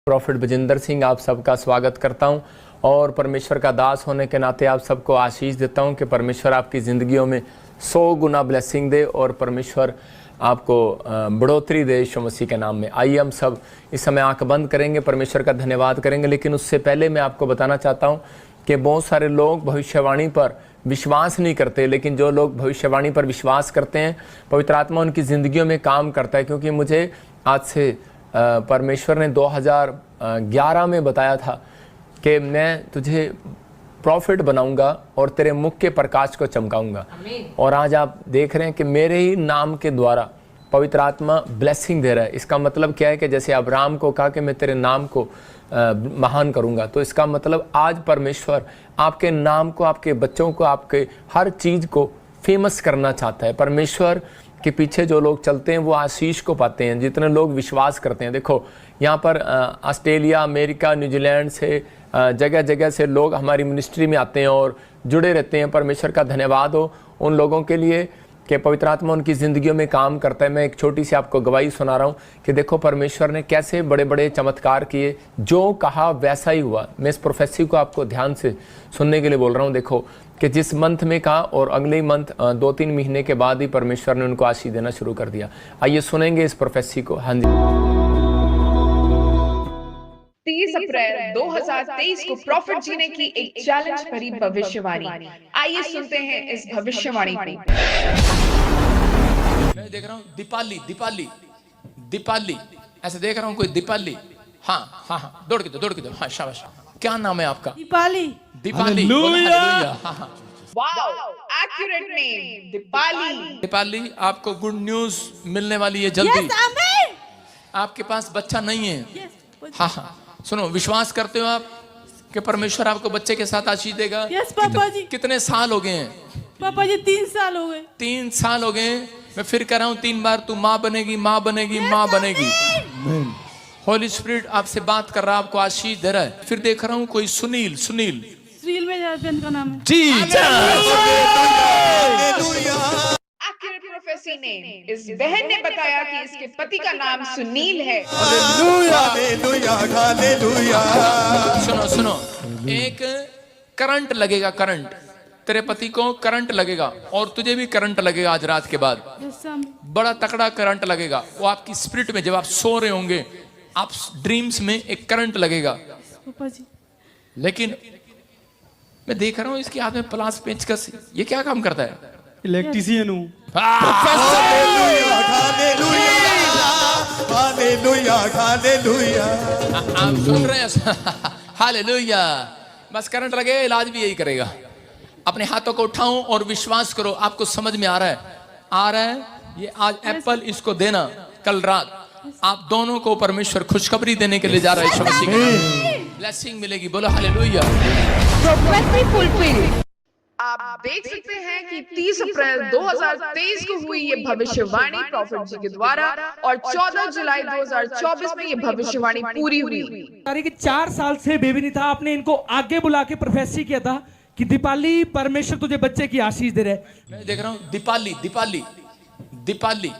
Profit Bajinder Singh आप सबका स्वागत करता हूं और परमेश्वर का दास होने के नाते आप सबको आशीष देता हूं कि परमेश्वर आपकी ज़िंदगियों में 100 गुना ब्लेसिंग दे और परमेश्वर आपको बढ़ोतरी दे यीशु मसीह के नाम में। आइए हम सब इस समय आंख बंद करेंगे, परमेश्वर का धन्यवाद करेंगे। लेकिन उससे पहले मैं आपको बताना चाहता हूँ कि बहुत सारे लोग भविष्यवाणी पर विश्वास नहीं करते, लेकिन जो लोग भविष्यवाणी पर विश्वास करते हैं पवित्र आत्मा उनकी ज़िंदगियों में काम करता है। क्योंकि मुझे आज से परमेश्वर ने 2011 में बताया था कि मैं तुझे प्रॉफिट बनाऊंगा और तेरे मुख के प्रकाश को चमकाऊंगा। और आज आप देख रहे हैं कि मेरे ही नाम के द्वारा पवित्र आत्मा ब्लेसिंग दे रहा है। इसका मतलब क्या है कि जैसे अब्राहम को कहा कि मैं तेरे नाम को महान करूंगा, तो इसका मतलब आज परमेश्वर आपके नाम को, आपके बच्चों को, आपके हर चीज़ को फेमस करना चाहता है। परमेश्वर के पीछे जो लोग चलते हैं वो आशीष को पाते हैं, जितने लोग विश्वास करते हैं। देखो यहाँ पर ऑस्ट्रेलिया, अमेरिका, न्यूजीलैंड से जगह जगह से लोग हमारी मिनिस्ट्री में आते हैं और जुड़े रहते हैं। परमेश्वर का धन्यवाद हो उन लोगों के लिए कि पवित्र आत्मा उनकी ज़िंदगियों में काम करता है। मैं एक छोटी सी आपको गवाही सुना रहा हूँ कि देखो परमेश्वर ने कैसे बड़े बड़े चमत्कार किए, जो कहा वैसा ही हुआ। मैं इस प्रोफेसी को आपको ध्यान से सुनने के लिए बोल रहा हूँ। देखो कि जिस मंथ में कहा और अगले ही मंथ 2-3 महीने के बाद ही परमेश्वर ने उनको आशीष देना शुरू कर दिया। आइए सुनेंगे इस प्रोफेसी को। हाँ जी। 30 अप्रैल 2023 को प्रॉफिट जी ने की एक चैलेंज भरी भविष्यवाणी। आइए सुनते हैं इस भविष्यवाणी को। मैं देख रहा हूँ दीपाली दीपाली दीपाली, ऐसे देख रहा हूँ कोई दीपाली। हाँ हाँ हाँ, दौड़ के दो। हाँ शाबाश। क्या नाम है आपका? दीपाली। दीपाली। हाँ, wow, accurate name Deepali. Deepali, आपको गुड न्यूज मिलने वाली है जल्दी। Yes, आमीन। आपके पास बच्चा नहीं है। Yes, हाँ हाँ, सुनो, विश्वास करते हो आप कि परमेश्वर आपको बच्चे के साथ आशीष देगा? Yes, पापा जी। कितने साल हो गए हैं? पापा जी 3 साल हो गए। 3 साल हो गए। मैं फिर कह रहा हूँ 3 बार, तू माँ बनेगी, माँ बनेगी, माँ बनेगी। होली स्पिरिट आपसे बात कर रहा है, आपको आशीष दे रहा है। फिर देख रहा हूँ कोई सुनील। सुनील मेरे हस्बैंड का नाम है जी। एक्यूरेट प्रोफेसी ने इस बहन ने बताया कि इसके पति का नाम सुनील है। सुनो सुनो, एक करंट लगेगा, करंट तेरे पति को करंट लगेगा और तुझे भी करंट लगेगा आज रात के बाद। बड़ा तकड़ा करंट लगेगा। वो आपकी स्पिरिट में, जब आप सो रहे होंगे, आप ड्रीम्स में एक करंट लगेगा। पापा जी लेकिन मैं देख रहा हूँ इसके हाथ में प्लास पेंचकस, ये क्या काम करता है? इलेक्ट्रीशियन हूँ। आप सुन रहे हैं? हालेलुया। बस करंट लगे, इलाज भी यही करेगा। अपने हाथों को उठाओ और विश्वास करो, आपको समझ में आ रहा है। ये आज एप्पल इसको देना, कल रात आप दोनों को परमेश्वर खुशखबरी देने के लिए जा रहा है। यीशु मसीह के ब्लेसिंग मिलेगी। बोलो हालेलुया। आप देख सकते हैं कि 30 अप्रैल 2023 को हुई ये भविष्यवाणी प्रॉफिट जी के द्वारा और 14 जुलाई 2024 में ये भविष्यवाणी पूरी हुई। कि 4 साल से बेबी नहीं था, आपने इनको आगे बुला के प्रोफेसी किया था कि दीपाली, परमेश्वर तुझे बच्चे की आशीष दे रहे। मैं देख रहा हूँ दीपाली दीपाली दीपाली,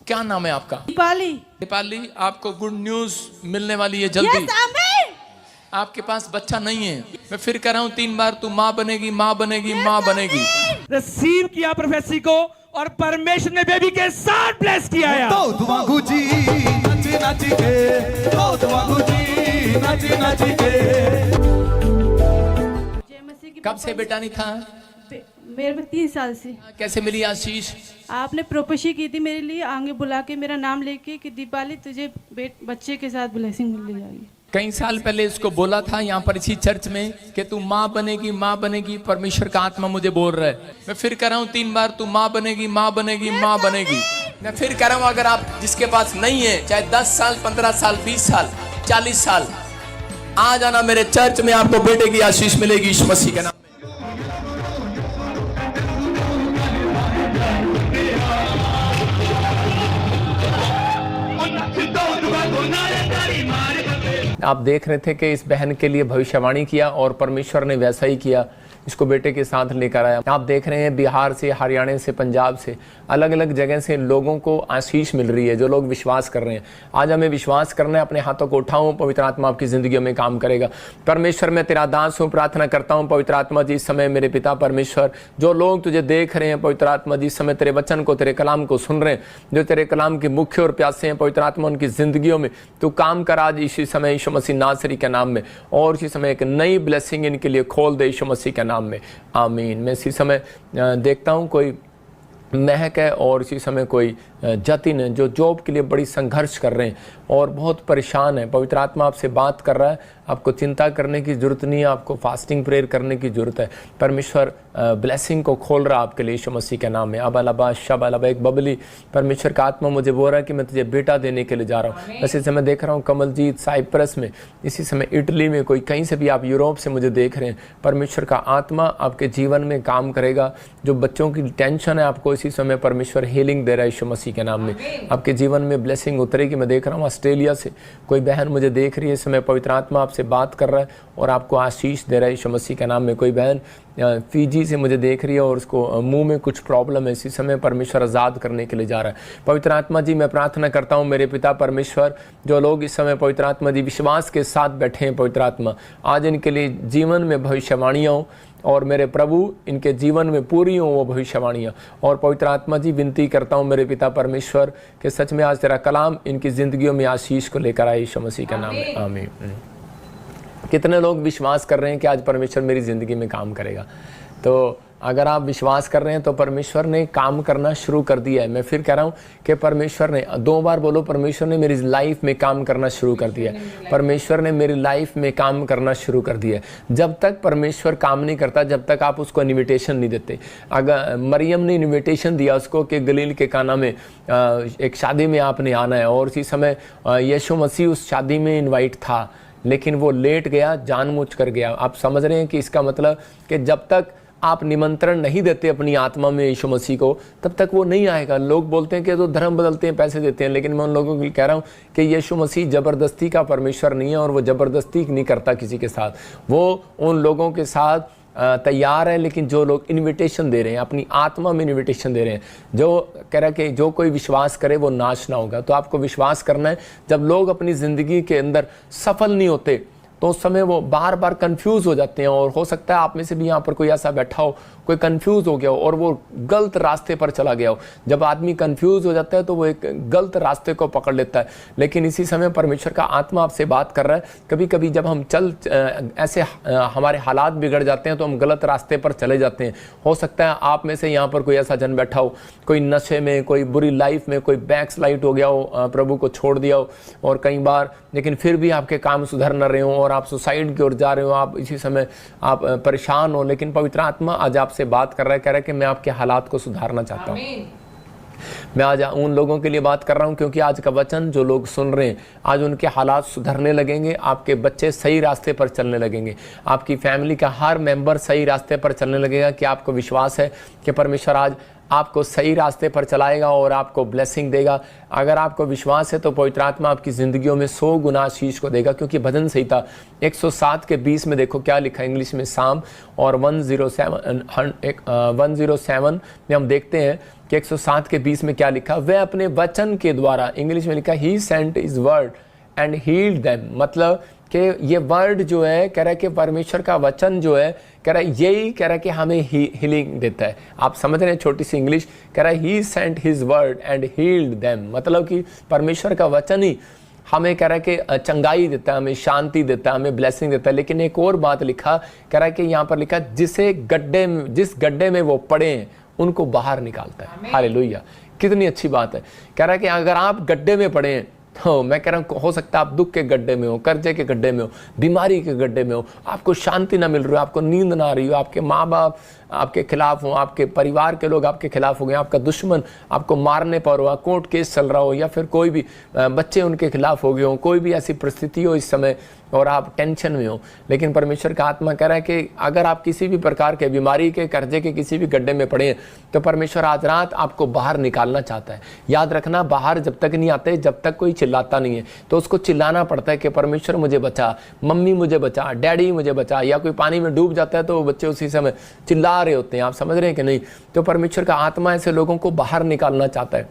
क्या नाम है आपका? दीपाली। दीपाली, आपको गुड न्यूज मिलने वाली है जल्दी। Yes, आमीन। आपके पास बच्चा नहीं है। मैं फिर कह रहा हूँ 3 बार, तू माँ बनेगी, माँ बनेगी, माँ बनेगी। रिसीव किया प्रोफेसी को और परमेश्वर ने बेबी के साथ ब्लेस किया है। कब से बेटा नहीं था? मेरे में 3 साल से। कैसे मिली आशीष? आपने प्रोपेशी की थी मेरे लिए, आगे बुला के मेरा नाम लेके कि दीपाली तुझे बच्चे के साथ ब्लेसिंग मिल जाएगी। कई साल पहले इसको बोला था यहाँ पर इसी चर्च में कि तू माँ बनेगी, माँ बनेगी। परमेश्वर का आत्मा मुझे बोल रहा है। मैं फिर कह रहा हूँ 3 बार, तू माँ बनेगी, माँ बनेगी, माँ बनेगी। मैं फिर कह रहा हूँ, अगर आप जिसके पास नहीं है, चाहे 10 साल, 15 साल, 20 साल, 40 साल, आ जाना मेरे चर्च में, आपको बेटे की आशीष मिलेगी यीशु मसीह के नाम। आप देख रहे थे कि इस बहन के लिए भविष्यवाणी किया और परमेश्वर ने वैसा ही किया इसको बेटे के साथ लेकर आया। आप देख रहे हैं बिहार से, हरियाणा से, पंजाब से, अलग अलग जगह से लोगों को आशीष मिल रही है जो लोग विश्वास कर रहे हैं। आज हमें विश्वास करना है, अपने हाथों को उठाऊं, पवित्र आत्मा आपकी जिंदगी में काम करेगा। परमेश्वर मैं तेरा दास हूं, प्रार्थना करता हूं पवित्र आत्मा जी इस समय मेरे पिता परमेश्वर, जो लोग तुझे देख रहे हैं पवित्र आत्मा जी इस समय तेरे वचन को, तेरे कलाम को सुन रहे हैं, जो तेरे कलाम के मुख्य और प्यासे हैं पवित्र आत्मा, उनकी जिंदगियों में तू काम कर आज इसी समय यीशु मसीह नासरी के नाम में, और इसी समय एक नई ब्लेसिंग इनके लिए खोल दे यीशु मसीह के नाम में, आमीन। मैं इसी समय देखता हूं कोई महक है और इसी समय कोई जतिन है जो जॉब के लिए बड़ी संघर्ष कर रहे हैं और बहुत परेशान है। पवित्र आत्मा आपसे बात कर रहा है, आपको चिंता करने की जरूरत नहीं है, आपको फास्टिंग प्रेयर करने की जरूरत है। परमेश्वर ब्लेसिंग को खोल रहा है आपके लिए यीशु मसीह के नाम में। अब अलाबा शब अलाबा एक बबली परमेश्वर का आत्मा मुझे बोल रहा है कि मैं तुझे बेटा देने के लिए जा रहा हूँ। वैसे समय देख रहा हूँ कमलजीत साइप्रस में, इसी समय इटली में, कोई कहीं से भी आप यूरोप से मुझे देख रहे हैं, परमेश्वर का आत्मा आपके जीवन में काम करेगा। जो बच्चों की टेंशन है आपको इसी समय परमेश्वर हीलिंग दे रहा है यीशु मसीह के नाम में। आपके जीवन में ब्लेसिंग उतरेगी। मैं देख रहा हूँ ऑस्ट्रेलिया से कोई बहन मुझे देख रही है इस समय, पवित्र आत्मा आपसे बात कर रहा है और आपको आशीष दे रहा है यीशु मसीह के नाम में। कोई बहन फीजी से मुझे देख रही है और उसको मुंह में कुछ प्रॉब्लम है, इसी समय परमेश्वर आज़ाद करने के लिए जा रहा है। पवित्र आत्मा जी मैं प्रार्थना करता हूँ मेरे पिता परमेश्वर, जो लोग इस समय पवित्र आत्मा जी विश्वास के साथ बैठे हैं पवित्र आत्मा, आज इनके लिए जीवन में भविष्यवाणियाँ हो और मेरे प्रभु इनके जीवन में पूरी हो वो भविष्यवाणियाँ। और पवित्र आत्मा जी विनती करता हूँ मेरे पिता परमेश्वर कि सच में आज तेरा कलाम इनकी ज़िंदगियों में आशीष को लेकर आए यीशु मसीह का नाम में, आमीन। कितने लोग विश्वास कर रहे हैं कि आज परमेश्वर मेरी ज़िंदगी में काम करेगा? तो अगर आप विश्वास कर रहे हैं तो परमेश्वर ने काम करना शुरू कर दिया है। मैं फिर कह रहा हूँ कि परमेश्वर ने, 2 बार बोलो, परमेश्वर ने मेरी लाइफ में काम करना शुरू कर दिया है। परमेश्वर ने मेरी लाइफ में काम करना शुरू कर दिया है। जब तक परमेश्वर काम नहीं करता, जब तक आप उसको इन्विटेशन नहीं देते। अगर मरियम ने इन्विटेशन दिया उसको कि गलील के काना में एक शादी में आपने आना है, और इसी समय यीशु मसीह उस शादी में इन्वाइट था, लेकिन वो लेट गया, जानबूझ कर गया। आप समझ रहे हैं कि इसका मतलब कि जब तक आप निमंत्रण नहीं देते अपनी आत्मा में यीशु मसीह को, तब तक वो नहीं आएगा। लोग बोलते हैं कि तो धर्म बदलते हैं, पैसे देते हैं, लेकिन मैं उन लोगों को कह रहा हूँ कि यीशु मसीह ज़बरदस्ती का परमेश्वर नहीं है और वो ज़बरदस्ती नहीं करता किसी के साथ। वो उन लोगों के साथ तैयार है, लेकिन जो लोग इनविटेशन दे रहे हैं, अपनी आत्मा में इनविटेशन दे रहे हैं, जो कह रहा है कि जो कोई विश्वास करे वो नाश ना होगा। तो आपको विश्वास करना है। जब लोग अपनी ज़िंदगी के अंदर सफल नहीं होते तो उस समय वो बार बार कंफ्यूज हो जाते हैं, और हो सकता है आप में से भी यहाँ पर कोई ऐसा बैठा हो, कोई कंफ्यूज हो गया हो और वो गलत रास्ते पर चला गया हो। जब आदमी कंफ्यूज हो जाता है तो वो एक गलत रास्ते को पकड़ लेता है। लेकिन इसी समय परमेश्वर का आत्मा आपसे बात कर रहा है, कभी कभी जब हम ऐसे हमारे हालात बिगड़ जाते हैं तो हम गलत रास्ते पर चले जाते हैं। हो सकता है आप में से यहाँ पर कोई ऐसा जन बैठा हो, कोई नशे में, कोई बुरी लाइफ में, कोई बैकस्लाइड हो गया हो, प्रभु को छोड़ दिया हो और कई बार, लेकिन फिर भी आपके काम सुधर न रहे हो और आप सुसाइड की ओर जा रहे हो, आप इसी समय आप परेशान हो। लेकिन पवित्र आत्मा आज आपसे बात कर रहा है, कह रहा है कि मैं आपके हालात को सुधारना चाहता हूँ। मैं आज उन लोगों के लिए बात कर रहा हूं क्योंकि आज का वचन जो लोग सुन रहे हैं, आज उनके हालात सुधरने लगेंगे, आपके बच्चे सही रास्ते पर चलने लगेंगे, आपकी फैमिली का हर मेंबर सही रास्ते पर चलने लगेगा। कि आपको विश्वास है कि परमेश्वर आज आपको सही रास्ते पर चलाएगा और आपको ब्लेसिंग देगा। अगर आपको विश्वास है तो पवित्र आत्मा आपकी ज़िंदगियों में 100 गुना आशीष को देगा। क्योंकि भजन संहिता 107 के 20 में देखो क्या लिखा है इंग्लिश में, साम और 107 में हम देखते हैं कि 107 के 20 में क्या लिखा, वह अपने वचन के द्वारा, इंग्लिश में लिखा he sent his word and healed them. मतलब कि ये वर्ड जो है, कह रहा है कि परमेश्वर का वचन जो है, कह रहा है यही, कह रहा है कि हमें हीलिंग देता है। आप समझ रहे हैं छोटी सी इंग्लिश, कह रहा है he sent his word and healed them. मतलब कि परमेश्वर का वचन ही हमें, कह रहा है कि चंगाई देता है, हमें शांति देता है, हमें ब्लेसिंग देता है। लेकिन एक और बात लिखा, कह रहा है कि यहाँ पर लिखा जिस गड्ढे में वो पड़े हैं उनको बाहर निकालता है। हालेलुया, कितनी अच्छी बात है। कह रहा है कि अगर आप गड्ढे में पड़े हैं तो मैं कह रहा हूँ, हो सकता है आप दुख के गड्ढे में हो, कर्जे के गड्ढे में हो, बीमारी के गड्ढे में हो, आपको शांति ना मिल रही हो, आपको नींद ना आ रही हो, आपके माँ बाप आपके खिलाफ हो, आपके परिवार के लोग आपके खिलाफ हो गए, आपका दुश्मन आपको मारने पर हो, कोर्ट केस चल रहा हो, या फिर कोई भी बच्चे उनके खिलाफ हो गए हो, कोई भी ऐसी परिस्थिति हो इस समय और आप टेंशन में हो, लेकिन परमेश्वर का आत्मा कह रहा है कि अगर आप किसी भी प्रकार के बीमारी के, कर्जे के किसी भी गड्ढे में पड़े हैं तो परमेश्वर आज रात आपको बाहर निकालना चाहता है। याद रखना, बाहर जब तक नहीं आते, जब तक कोई चिल्लाता नहीं है, तो उसको चिल्लाना पड़ता है कि परमेश्वर मुझे बचा, मम्मी मुझे बचा, डैडी मुझे बचा। या कोई पानी में डूब जाता है तो बच्चे उसी समय चिल्ला रहे होते हैं, आप समझ रहे हैं कि नहीं? तो परमेश्वर का आत्मा ऐसे लोगों को बाहर निकालना चाहता है।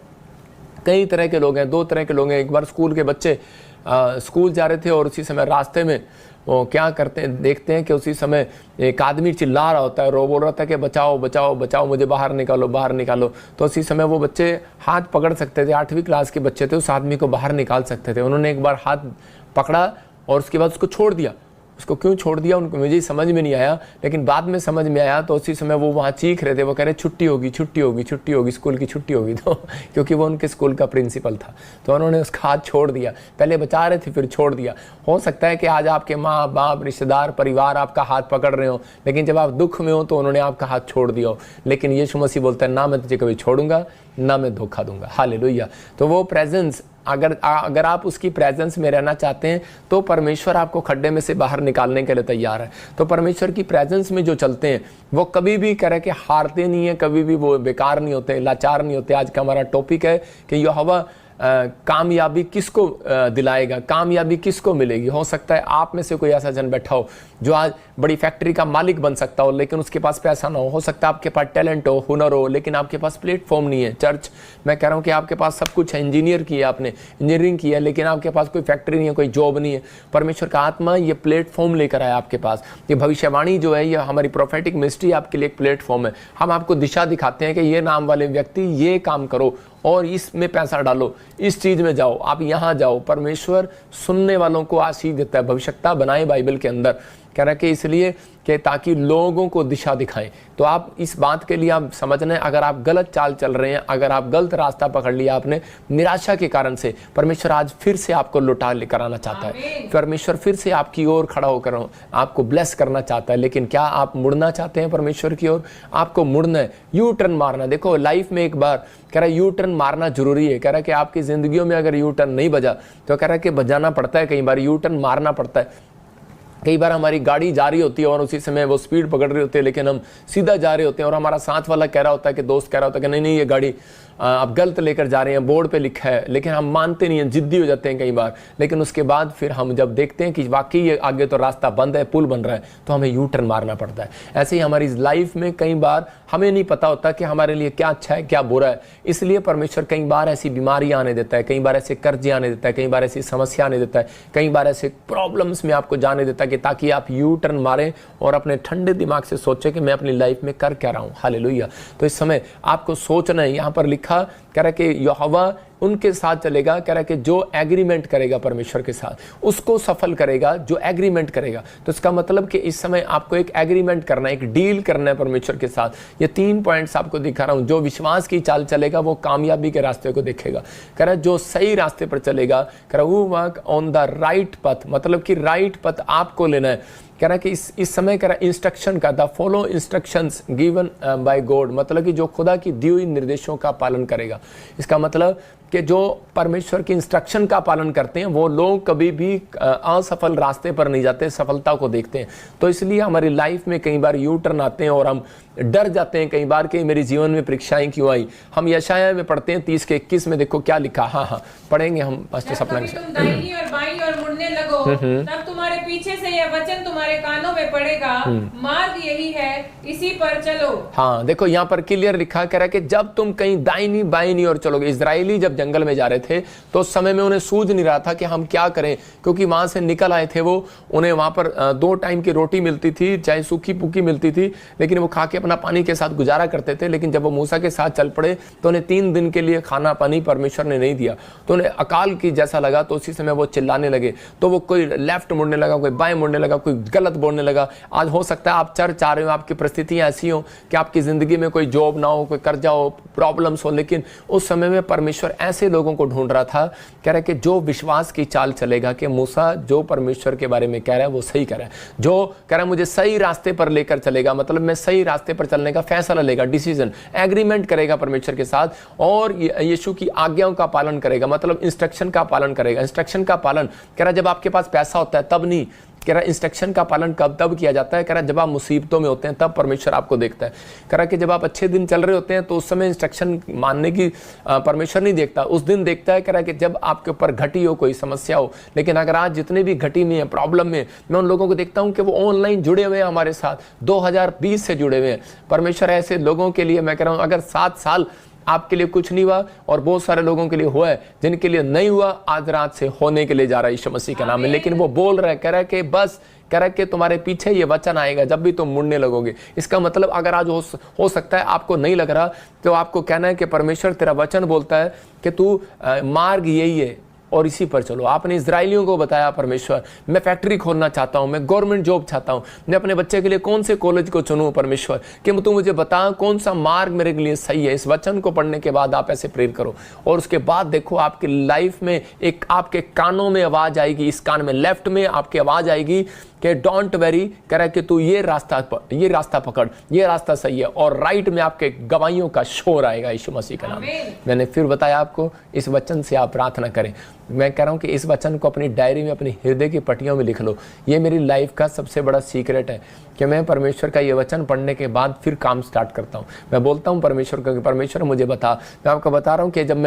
कई तरह के लोग हैं, दो तरह के लोग हैं। एक बार स्कूल के बच्चे स्कूल जा रहे थे और उसी समय रास्ते में वो क्या करते हैं, देखते हैं कि उसी समय एक आदमी चिल्ला रहा होता है, रो बोल रहा था कि बचाओ बचाओ बचाओ, मुझे बाहर निकालो बाहर निकालो। तो उसी समय वो बच्चे हाथ पकड़ सकते थे, 8वीं क्लास के बच्चे थे, उस आदमी को बाहर निकाल सकते थे। उन्होंने एक बार हाथ पकड़ा और उसके बाद उसको छोड़ दिया। उसको क्यों छोड़ दिया उनको मुझे समझ में नहीं आया, लेकिन बाद में समझ में आया। तो उसी समय वो वहाँ चीख रहे थे, वो कह रहे छुट्टी होगी छुट्टी होगी छुट्टी होगी, स्कूल की छुट्टी होगी। तो क्योंकि वो उनके स्कूल का प्रिंसिपल था, तो उन्होंने उसका हाथ छोड़ दिया। पहले बचा रहे थे फिर छोड़ दिया। हो सकता है कि आज आपके माँ बाप, रिश्तेदार, परिवार आपका हाथ पकड़ रहे हो, लेकिन जब आप दुख में हो तो उन्होंने आपका हाथ छोड़ दिया हो। लेकिन यीशु मसीह बोलता है, ना मैं तुझे कभी छोड़ूंगा ना मैं धोखा दूंगा। हालेलुया। तो वो प्रेजेंस, अगर आप उसकी प्रेजेंस में रहना चाहते हैं तो परमेश्वर आपको खड्डे में से बाहर निकालने के लिए तैयार है। तो परमेश्वर की प्रेजेंस में जो चलते हैं वो कभी भी करे कि हारते नहीं है, कभी भी वो बेकार नहीं होते, लाचार नहीं होते। आज का हमारा टॉपिक है कि यहोवा कामयाबी किसको दिलाएगा, कामयाबी किसको मिलेगी। हो सकता है आप में से कोई ऐसा जन बैठा हो जो आज बड़ी फैक्ट्री का मालिक बन सकता हो, लेकिन उसके पास पैसा ना हो सकता है आपके पास टैलेंट हो, हुनर हो, लेकिन आपके पास प्लेटफॉर्म नहीं है। चर्च, मैं कह रहा हूँ कि आपके पास सब कुछ है, इंजीनियर की है, आपने इंजीनियरिंग की है, लेकिन आपके पास कोई फैक्ट्री नहीं है, कोई जॉब नहीं है। परमेश्वर का आत्मा ये प्लेटफॉर्म लेकर आया आपके पास। ये भविष्यवाणी जो है, ये हमारी प्रोफेटिक मिनिस्ट्री आपके लिए एक प्लेटफॉर्म है। हम आपको दिशा दिखाते हैं कि ये नाम वाले व्यक्ति ये काम करो और इसमें पैसा डालो, इस चीज में जाओ, आप यहाँ जाओ। परमेश्वर सुनने वालों को आशीष देता है। भविष्यता बनाए बाइबल के अंदर, कह रहा है कि इसलिए कि ताकि लोगों को दिशा दिखाएं। तो आप इस बात के लिए आप समझना है, अगर आप गलत चाल चल रहे हैं, अगर आप गलत रास्ता पकड़ लिया आपने निराशा के कारण से, परमेश्वर आज फिर से आपको लौटा लेकर आना चाहता है। परमेश्वर फिर से आपकी ओर खड़ा होकर आपको ब्लेस करना चाहता है। लेकिन क्या आप मुड़ना चाहते हैं परमेश्वर की ओर? आपको मुड़ना है, यू टर्न मारना। देखो लाइफ में एक बार कह रहा है यू टर्न मारना जरूरी है। कह रहा है कि आपकी जिंदगियों में अगर यू टर्न नहीं बजा तो कह रहा है कि बजाना पड़ता है, कई बार यू टर्न मारना पड़ता है। कई बार हमारी गाड़ी जा रही होती है और उसी समय वो स्पीड पकड़ रही होती है, लेकिन हम सीधा जा रहे होते हैं और हमारा साथ वाला कह रहा होता है कि दोस्त कह रहा होता है कि नहीं नहीं ये गाड़ी आप गलत लेकर जा रहे हैं, बोर्ड पे लिखा है, लेकिन हम मानते नहीं हैं, जिद्दी हो जाते हैं कई बार। लेकिन उसके बाद फिर हम जब देखते हैं कि वाकई ये आगे तो रास्ता बंद है, पुल बन रहा है, तो हमें यू टर्न मारना पड़ता है। ऐसे ही हमारी लाइफ में कई बार हमें नहीं पता होता कि हमारे लिए क्या अच्छा है क्या बुरा है। इसलिए परमेश्वर कई बार ऐसी बीमारियां आने देता है, कई बार ऐसे कर्जे आने देता है, कई बार ऐसी समस्या आने देता है, कई बार ऐसे प्रॉब्लम्स में आपको जाने देता है कि ताकि आप यू टर्न मारें और अपने ठंडे दिमाग से सोचें कि मैं अपनी लाइफ में कर क्या रहा हूँ। हालेलुया। तो इस समय आपको सोचना है। यहाँ पर लिखा कह रहा है कि यहोवा उनके साथ चलेगा। कह रहा है कि जो एग्रीमेंट करेगा परमेश्वर के साथ उसको सफल करेगा, जो एग्रीमेंट करेगा। तो इसका मतलब कि इस समय आपको एक एग्रीमेंट करना है, एक डील करना है परमेश्वर के साथ। ये 3 पॉइंट्स आपको दिखा रहा हूं। जो विश्वास की चाल चलेगा वो कामयाबी के रास्ते को देखेगा। कह रहा है जो सही रास्ते पर चलेगा, कह रहा है वो वर्क ऑन द राइट पथ, मतलब कि राइट पथ आपको लेना है। कह रहा है कि इस समय कह रहा है इंस्ट्रक्शन का, the follow instructions given by God, मतलब कि जो खुदा की दी हुई निर्देशों का पालन करेगा। इसका मतलब कि जो परमेश्वर की इंस्ट्रक्शन का पालन करते हैं वो लोग कभी भी असफल रास्ते पर नहीं जाते, सफलता को देखते हैं। तो इसलिए हमारी लाइफ में कई बार यू टर्न आते हैं और हम डर जाते हैं कई बार कि मेरे जीवन में परीक्षाएं क्यों आई। हम यशाया में पढ़ते हैं 30 के 21 में, देखो क्या लिखा। हाँ पढ़ेंगे हम पास्टर सपना के साथ। तुम दाहिनी और बाईं ओर मुड़ने लगो तब तुम्हारे पीछे से यह वचन तुम्हारे कानों में पड़ेगा, मार्ग यही है, इसी पर चलो। हाँ देखो यहाँ पर क्लियर लिखा, कह रहा है कि जब तुम कहीं दाहिनी बाईं ओर चलोगे। इजरायली जब जंगल में जा रहे थे तो उस समय में उन्हें सूझ नहीं रहा था कि हम क्या करें, क्योंकि वहां से निकल आए थे वो, उन्हें वहां पर 2 टाइम की रोटी मिलती थी, चाहे सूखी पूकी मिलती थी, लेकिन वो खा के अपना पानी के साथ गुजारा करते थे। लेकिन जब वो मूसा के साथ चल पड़े तो उन्हें 3 दिन के लिए खाना पानी परमेश्वर ने नहीं दिया, तो उन्हें अकाल की जैसा लगा। तो उसी समय वो चिल्लाने लगे, तो वो कोई लेफ्ट मुड़ने लगा, कोई बाएं मुड़ने लगा, कोई गलत बोलने लगा। आज हो सकता है आप चर्च आ रहे हो, आपकी परिस्थितियां ऐसी हो कि आपकी ज़िंदगी में कोई जॉब ना हो, कोई कर्जा हो, प्रॉब्लम्स हो, लेकिन उस समय में परमेश्वर ऐसे लोगों को ढूंढ रहा था, कह रहा है कि जो विश्वास की चाल चलेगा कि मूसा जो परमेश्वर के बारे में कह रहा है वो सही कह रहा है, जो कह रहा है मुझे सही रास्ते पर लेकर चलेगा, मतलब मैं सही रास्ते पर चलने का फैसला लेगा, डिसीजन एग्रीमेंट करेगा परमेश्वर के साथ, और यीशु की आज्ञाओं का पालन करेगा, मतलब इंस्ट्रक्शन का पालन करेगा। इंस्ट्रक्शन का पालन कह रहा जब आपके पास पैसा होता है तब नहीं, कह रहा इंस्ट्रक्शन का पालन कब तब किया जाता है, कह रहा जब आप मुसीबतों में होते हैं तब परमेश्वर आपको देखता है। कह रहा कि जब आप अच्छे दिन चल रहे होते हैं तो उस समय इंस्ट्रक्शन मानने की परमेश्वर नहीं देखता, उस दिन देखता है। कह रहा कि जब आपके ऊपर घटी हो, कोई समस्या हो। लेकिन अगर आज जितने भी घटी में है, प्रॉब्लम में, मैं उन लोगों को देखता हूं कि वो ऑनलाइन जुड़े हुए हैं हमारे साथ, 2020 से जुड़े हुए हैं। परमेश्वर ऐसे लोगों के लिए मैं कह रहा हूं, अगर 7 साल आपके लिए कुछ नहीं हुआ और बहुत सारे लोगों के लिए हुआ है, जिनके लिए नहीं हुआ, आज रात से होने के लिए जा रहा है यीशु मसीह के नाम में। लेकिन वो बोल रहा है, कह रहा है कि बस, कह रहा है कि तुम्हारे पीछे ये वचन आएगा जब भी तुम मुड़ने लगोगे। इसका मतलब अगर आज हो सकता है आपको नहीं लग रहा, तो आपको कहना है कि परमेश्वर तेरा वचन बोलता है कि तू मार्ग यही है और इसी पर चलो। आपने इजराइलियों को बताया, परमेश्वर मैं फैक्ट्री खोलना चाहता हूं, मैं गवर्नमेंट जॉब चाहता हूं, मैं अपने बच्चे के लिए कौन से कॉलेज को चुनूं परमेश्वर, कि तू मुझे बता कौन सा मार्ग मेरे लिए सही है। इस वचन को पढ़ने के बाद आप ऐसे प्रेयर करो, और उसके बाद देखो आपकी लाइफ में एक आपके कानों में आवाज आएगी, इस कान में लेफ्ट में आपकी आवाज आएगी कि डोंट वेरी, कह रहा है कि तू ये रास्ता पकड़, ये रास्ता सही है, और राइट में आपके गवाहियों का शोर आएगा यीशु मसीह का नाम। मैंने फिर बताया आपको, इस वचन से आप प्रार्थना करें। मैं कह रहा हूं कि इस वचन को अपनी डायरी में, अपनी हृदय की पट्टियों में लिख लो। ये मेरी लाइफ का सबसे बड़ा सीक्रेट है कि मैं परमेश्वर का ये वचन पढ़ने के बाद फिर काम स्टार्ट करता हूँ। मैं बोलता हूँ परमेश्वर का कि परमेश्वर मुझे बता। मैं आपको बता रहा हूँ कि जब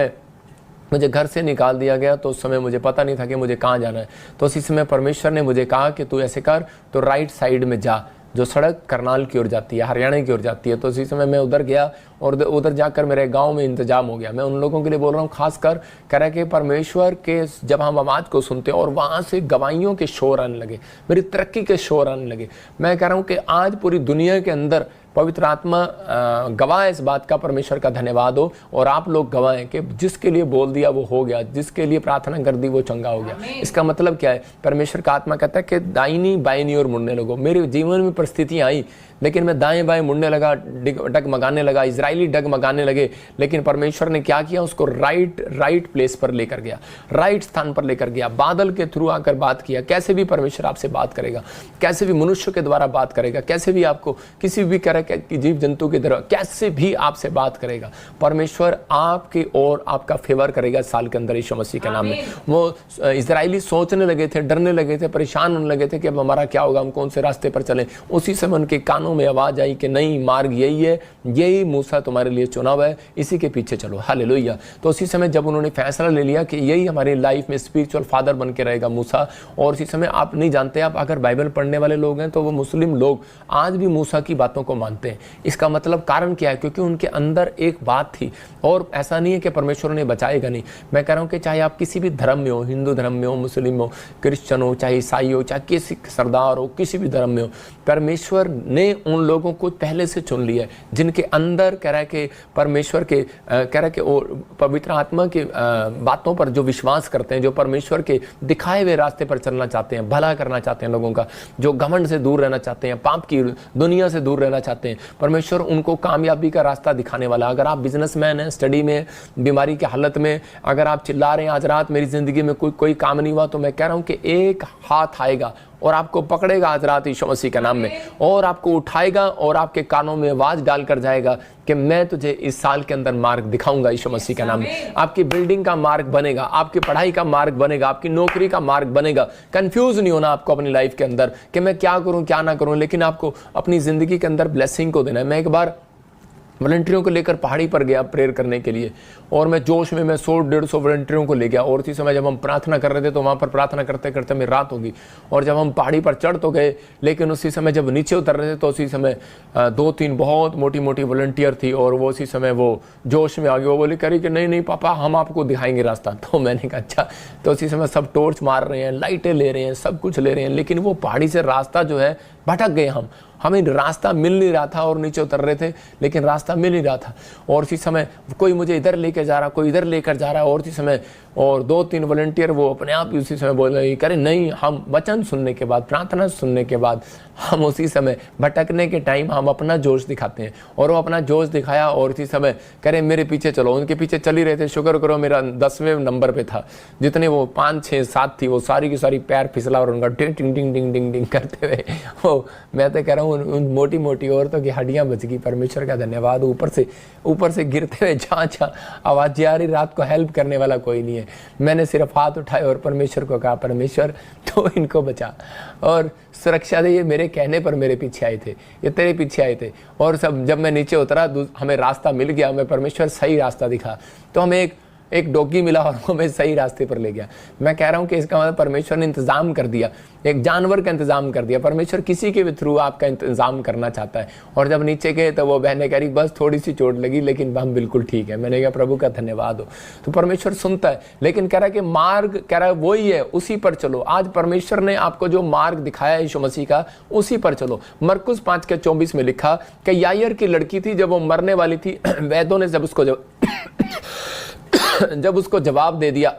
मुझे घर से निकाल दिया गया तो उस समय मुझे पता नहीं था कि मुझे कहाँ जाना है। तो उसी समय परमेश्वर ने मुझे कहा कि तू ऐसे कर, तो राइट साइड में जा, जो सड़क करनाल की ओर जाती है, हरियाणा की ओर जाती है। तो उसी समय मैं उधर गया और उधर जाकर मेरे गांव में इंतजाम हो गया। मैं उन लोगों के लिए बोल रहा हूँ, खासकर कह रहा है कि परमेश्वर के जब हम आवाज़ को सुनते हैं और वहाँ से गवाहियों के शोर आने लगे, मेरी तरक्की के शोर आने लगे। मैं कह रहा हूँ कि आज पूरी दुनिया के अंदर पवित्र आत्मा गवाह इस बात का, परमेश्वर का धन्यवाद हो, और आप लोग गवाह हैं कि जिसके लिए बोल दिया वो हो गया, जिसके लिए प्रार्थना कर दी वो चंगा हो गया। इसका मतलब क्या है? परमेश्वर का आत्मा कहता है कि दाहिनी बाईनी ओर मुड़ने लगो। मेरे जीवन में परिस्थितियां आई, लेकिन मैं दाएं बाएं मुड़ने लगा, डगमगाने लगा, इजरायली डगमगाने लगे। लेकिन परमेश्वर ने क्या किया? उसको राइट प्लेस पर लेकर गया, राइट स्थान पर लेकर गया, बादल के थ्रू आकर बात किया। कैसे भी परमेश्वर आपसे बात करेगा, कैसे भी मनुष्य के द्वारा बात करेगा, कैसे भी आपको किसी भी तरह के जीव जंतु के द्वारा कैसे भी आपसे बात करेगा। परमेश्वर आपकी ओर आपका फेवर करेगा साल के अंदर यीशु मसीह के नाम में। वो इजरायली सोचने लगे थे, डरने लगे थे, परेशान होने लगे थे कि अब हमारा क्या होगा, हम कौन से रास्ते पर चलें। उसी समय उनके कानों में आवाज आई कि नहीं, मार्ग यही है, यही मूसा तुम्हारे लिए चुना हुआ है, इसी के पीछे चलो। हालेलुया। तो उसी समय जब उन्होंने फैसला ले लिया कि यही हमारी लाइफ में स्पिरिचुअल फादर बन के रहेगा मूसा। और उसी समय आप नहीं जानते, आप अगर बाइबल पढ़ने वाले लोग हैं तो वो मुस्लिम लोग आज भी मूसा की बातों को मानते हैं। इसका मतलब कारण क्या है? क्योंकि उनके अंदर एक बात थी। और ऐसा नहीं है कि परमेश्वर उन्हें बचाएगा नहीं। मैं कह रहा हूं कि चाहे आप किसी भी धर्म में हो, हिंदू धर्म में हो, मुस्लिम हो, क्रिश्चियन हो, चाहे ईसाई हो, चाहे किसी सरदार हो, किसी भी धर्म में हो, परमेश्वर ने उन लोगों को पहले से चुन लिया है जिनके अंदर कह रहा है कि परमेश्वर के कह रहा है कि पवित्र आत्मा की बातों पर जो विश्वास करते हैं, जो परमेश्वर के दिखाए हुए रास्ते पर चलना चाहते हैं, भला करना चाहते हैं लोगों का, जो घमंड से दूर रहना चाहते हैं, पाप की दुनिया से दूर रहना चाहते हैं। परमेश्वर उनको कामयाबी का रास्ता दिखाने वाला। अगर आप बिजनेसमैन हैं, स्टडी में, बीमारी की हालत में, अगर आप चिल्ला रहे हैं आज रात मेरी जिंदगी में कोई काम नहीं हुआ, तो मैं कह रहा हूं कि एक हाथ आएगा और आपको पकड़ेगा आज रात यीशु मसीह के नाम में, और आपको उठाएगा और आपके कानों में आवाज डालकर जाएगा कि मैं तुझे इस साल के अंदर मार्ग दिखाऊंगा यीशु मसीह के नाम में। आपकी बिल्डिंग का मार्ग बनेगा, आपकी पढ़ाई का मार्ग बनेगा, आपकी नौकरी का मार्ग बनेगा। कंफ्यूज नहीं होना आपको अपनी लाइफ के अंदर कि मैं क्या करूं क्या ना करूं, लेकिन आपको अपनी जिंदगी के अंदर ब्लेसिंग को देना है। मैं एक बार वॉलंटियरों को लेकर पहाड़ी पर गया प्रेयर करने के लिए, और मैं जोश में 100-150 वॉलंटियरों को ले गया। और उसी समय जब हम प्रार्थना कर रहे थे तो वहाँ पर प्रार्थना करते करते मेरी रात होगी, और जब हम पहाड़ी पर चढ़ तो गए, लेकिन उसी समय जब नीचे उतर रहे थे तो उसी समय 2-3 बहुत मोटी मोटी वॉलंटियर थी, और वो उसी समय वो जोश में आ गई। वो बोली करी कि नहीं नहीं पापा, हम आपको दिखाएंगे रास्ता। तो मैंने कहा अच्छा। तो उसी समय सब टॉर्च मार रहे हैं, लाइटें ले रहे हैं, सब कुछ ले रहे हैं, लेकिन वो पहाड़ी से रास्ता जो है भटक गए हमें रास्ता मिल नहीं रहा था, और नीचे उतर रहे थे लेकिन रास्ता मिल नहीं रहा था। और उसी समय कोई मुझे इधर लेकर जा रहा, कोई इधर लेकर जा रहा है, और उसी समय और 2-3 वॉलंटियर वो अपने आप ही उसी समय बोल रहे करे नहीं, हम वचन सुनने के बाद, प्रार्थना सुनने के बाद हम उसी समय भटकने के टाइम हम अपना जोश दिखाते हैं। और वो अपना जोश दिखाया और उसी समय करे मेरे पीछे चलो। उनके पीछे चल ही रहे थे। शुक्र करो मेरा 10वें नंबर पे था। जितने वो 5, 6, 7 थी वो सारी की सारी पैर फिसला और उनका टिंग टिंग टिंग टिंग टिंग टिंग करते हुए वो, मैं तो कह रहा हूँ उन मोटी मोटी औरतों की हड्डियाँ बच गई। परमेश्वर का धन्यवाद। ऊपर से गिरते हुए जहाँ आवाज़ जा रही, रात को हेल्प करने वाला कोई नहीं है। मैंने सिर्फ हाथ उठाए और परमेश्वर को कहा परमेश्वर तो इनको बचा और सुरक्षा दे। ये मेरे कहने पर मेरे पीछे आए थे, ये तेरे पीछे आए थे। और सब जब मैं नीचे उतरा हमें रास्ता मिल गया, हमें परमेश्वर सही रास्ता दिखा। तो हमें एक डॉगी मिला और वो हमें सही रास्ते पर ले गया। मैं कह रहा हूँ कि इसका मतलब परमेश्वर ने इंतज़ाम कर दिया, एक जानवर का इंतज़ाम कर दिया। परमेश्वर किसी के भी थ्रू आपका इंतज़ाम करना चाहता है। और जब नीचे गए तो वो बहनें कह रही बस थोड़ी सी चोट लगी लेकिन हम बिल्कुल ठीक है। मैंने कहा प्रभु का धन्यवाद हो। तो परमेश्वर सुनता है, लेकिन कह रहा है कि मार्ग कह रहा है वही है, उसी पर चलो। आज परमेश्वर ने आपको जो मार्ग दिखाया यीशु मसीह का, उसी पर चलो। मरकुस 5:24 में लिखा कि यायर की लड़की थी, जब वो मरने वाली थी, वैद्यों ने जब उसको जवाब दे दिया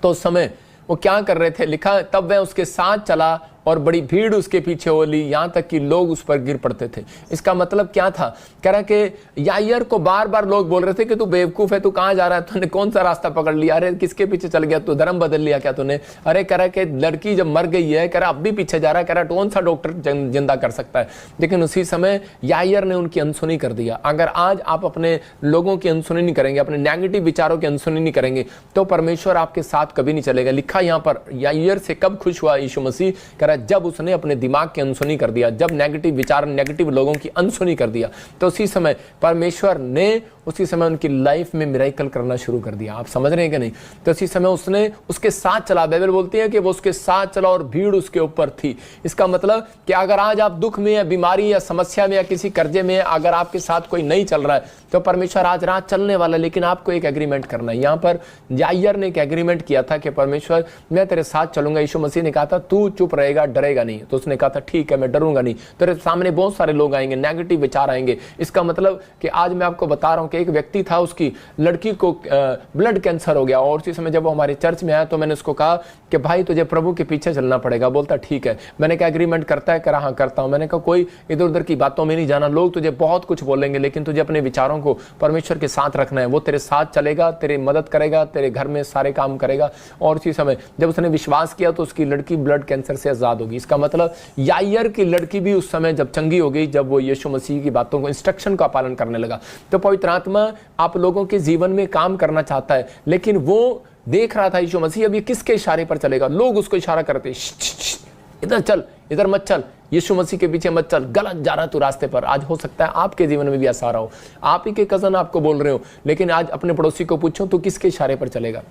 तो उस समय वो क्या कर रहे थे, लिखा तब वह उसके साथ चला और बड़ी भीड़ उसके पीछे हो ली, यहाँ तक कि लोग उस पर गिर पड़ते थे। इसका मतलब क्या था? कह रहा कि यायर को बार बार लोग बोल रहे थे कि तू बेवकूफ़ है, तू कहाँ जा रहा है, तूने कौन सा रास्ता पकड़ लिया, अरे किसके पीछे चल गया, तू धर्म बदल लिया क्या तूने? अरे कह रहा कि लड़की जब मर गई है, कह रहा अब भी पीछे जा रहा है, कह रहा कौन सा डॉक्टर जिंदा कर सकता है। लेकिन उसी समय यायर ने उनकी अनसुनी कर दिया। अगर आज आप अपने लोगों की अनसुनी नहीं करेंगे, अपने नेगेटिव विचारों की अनसुनी नहीं करेंगे, तो परमेश्वर आपके साथ कभी नहीं चलेगा। लिखा यहाँ पर यायर से कब खुश हुआ यीशु मसीह? कह रहा जब उसने अपने दिमाग की अनसुनी कर दिया, जब नेगेटिव विचार, नेगेटिव लोगों की अनसुनी कर दिया, तो उसी समय परमेश्वर ने उसी समय उनकी लाइफ में मिरेकल करना शुरू कर दिया। आप समझ रहे हैं कि नहीं? तो उसी समय उसने उसके साथ चला। बाइबल बोलती है कि वो उसके साथ चला और भीड़ उसके ऊपर थी। इसका मतलब कि अगर आज आप दुख में या बीमारी या समस्या में या किसी कर्जे में, अगर आपके साथ कोई नहीं चल रहा है, तो परमेश्वर आज रात चलने वाला है। लेकिन आपको एक एग्रीमेंट करना है। यहाँ पर यायर ने एक एग्रीमेंट किया था कि परमेश्वर मैं तेरे साथ चलूंगा। यीशु मसीह ने कहा था तू चुप रहेगा, डरेगा नहीं। तो उसने कहा था ठीक है मैं डरूंगा नहीं। तेरे सामने बहुत सारे लोग आएंगे, नेगेटिव विचार आएंगे। इसका मतलब कि आज मैं आपको बता रहा हूं कि एक व्यक्ति था, उसकी लड़की को ब्लड कैंसर हो गया। और उसी समय जब वो हमारे चर्च में आया तो मैंने उसको कहा कि भाई तुझे प्रभु के पीछे चलना पड़ेगा। बोलता ठीक है। मैंने कहा एग्रीमेंट करता है? करा हाँ करता हूं। मैंने कहा कोई इधर उधर की बातों में नहीं जाना। लोग तुझे बहुत कुछ बोलेंगे, लेकिन तुझे अपने विचारों को परमेश्वर के साथ रखना है। वो तेरे साथ चलेगा, तेरी मदद करेगा, तेरे घर में सारे काम करेगा। और उसी समय जब उसने विश्वास किया तो उसकी लड़की ब्लड कैंसर से आजाद होगी। इसका मतलब यायर की लड़की भी उस समय जब चंगी हो गई, जब वो यीशु मसीह की बातों को, इंस्ट्रक्शन का पालन करने लगा। तो पवित्र आत्मा आप लोगों के जीवन में काम करना चाहता है, लेकिन वो देख रहा था यीशु मसीह अब ये किसके इशारे पर चलेगा। लोग उसको इशारा करते इधर चल, इधर मत चल, यीशु मसीह के पीछे मत चल, गलत जा रहा तू रास्ते पर। आज हो सकता है आपके जीवन में भी ऐसा रहा हो, आप ही के कजन आपको बोल रहे हो, लेकिन आज अपने पड़ोसी को पूछो तो किसके इशारे पर चलेगा?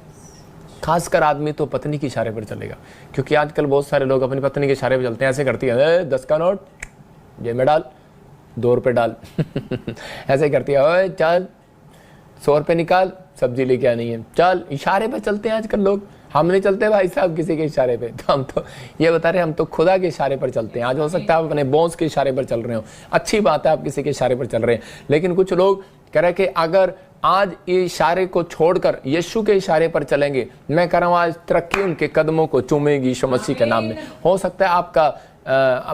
खासकर आदमी तो पत्नी के इशारे पर चलेगा, क्योंकि आजकल बहुत सारे लोग अपनी पत्नी के इशारे पर चलते हैं। ऐसे करती है 10 का नोट जेब में डाल, 2 रुपये डाल ऐसे करती है, चल 100 रुपये निकाल, सब्जी लेके आनी है, चल। इशारे पे चलते हैं आजकल लोग। हम नहीं चलते भाई साहब किसी के इशारे पे, तो हम तो ये बता रहे हैं हम तो खुदा के इशारे पर चलते हैं। आज हो सकता है आप अपने बॉस के इशारे पर चल रहे हो, अच्छी बात है आप किसी के इशारे पर चल रहे हैं, लेकिन कुछ लोग कह रहे हैं कि अगर आज ये इशारे को छोड़कर यीशु के इशारे पर चलेंगे, मैं कह रहा हूँ आज तरक्की उनके कदमों को चूमेगी यीशु मसीह के नाम में। हो सकता है आपका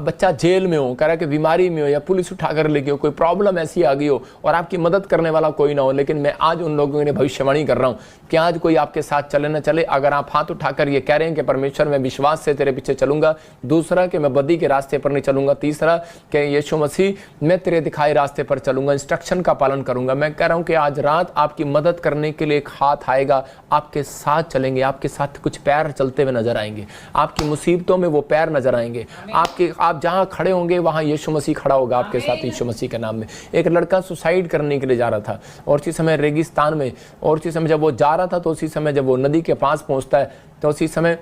बच्चा जेल में हो, कह रहा है कि बीमारी में हो, या पुलिस उठा कर ले गई हो, कोई प्रॉब्लम ऐसी आ गई हो और आपकी मदद करने वाला कोई ना हो, लेकिन मैं आज उन लोगों ने भविष्यवाणी कर रहा हूँ कि आज कोई आपके साथ चले ना चले, अगर आप हाथ उठाकर ये कह रहे हैं कि परमेश्वर मैं विश्वास से तेरे पीछे चलूंगा, दूसरा कि मैं बदी के रास्ते पर नहीं चलूंगा, तीसरा कि यीशु मसीह मैं तेरे दिखाए रास्ते पर चलूंगा, इंस्ट्रक्शन का पालन करूंगा। मैं कह रहा हूं कि आज रात आपकी मदद करने के लिए एक हाथ आएगा, आपके साथ चलेंगे, आपके साथ कुछ पैर चलते हुए नजर आएंगे, आपकी मुसीबतों में वो पैर नजर आएंगे, आप जहां खड़े होंगे वहां यीशु मसीह खड़ा होगा आपके साथ यीशु मसीह के नाम में। एक लड़का सुसाइड करने के लिए जा रहा था और उसी समय रेगिस्तान में, और उसी समय जब वो जा रहा था तो उसी समय जब वो नदी के पास पहुंचता है तो उसी समय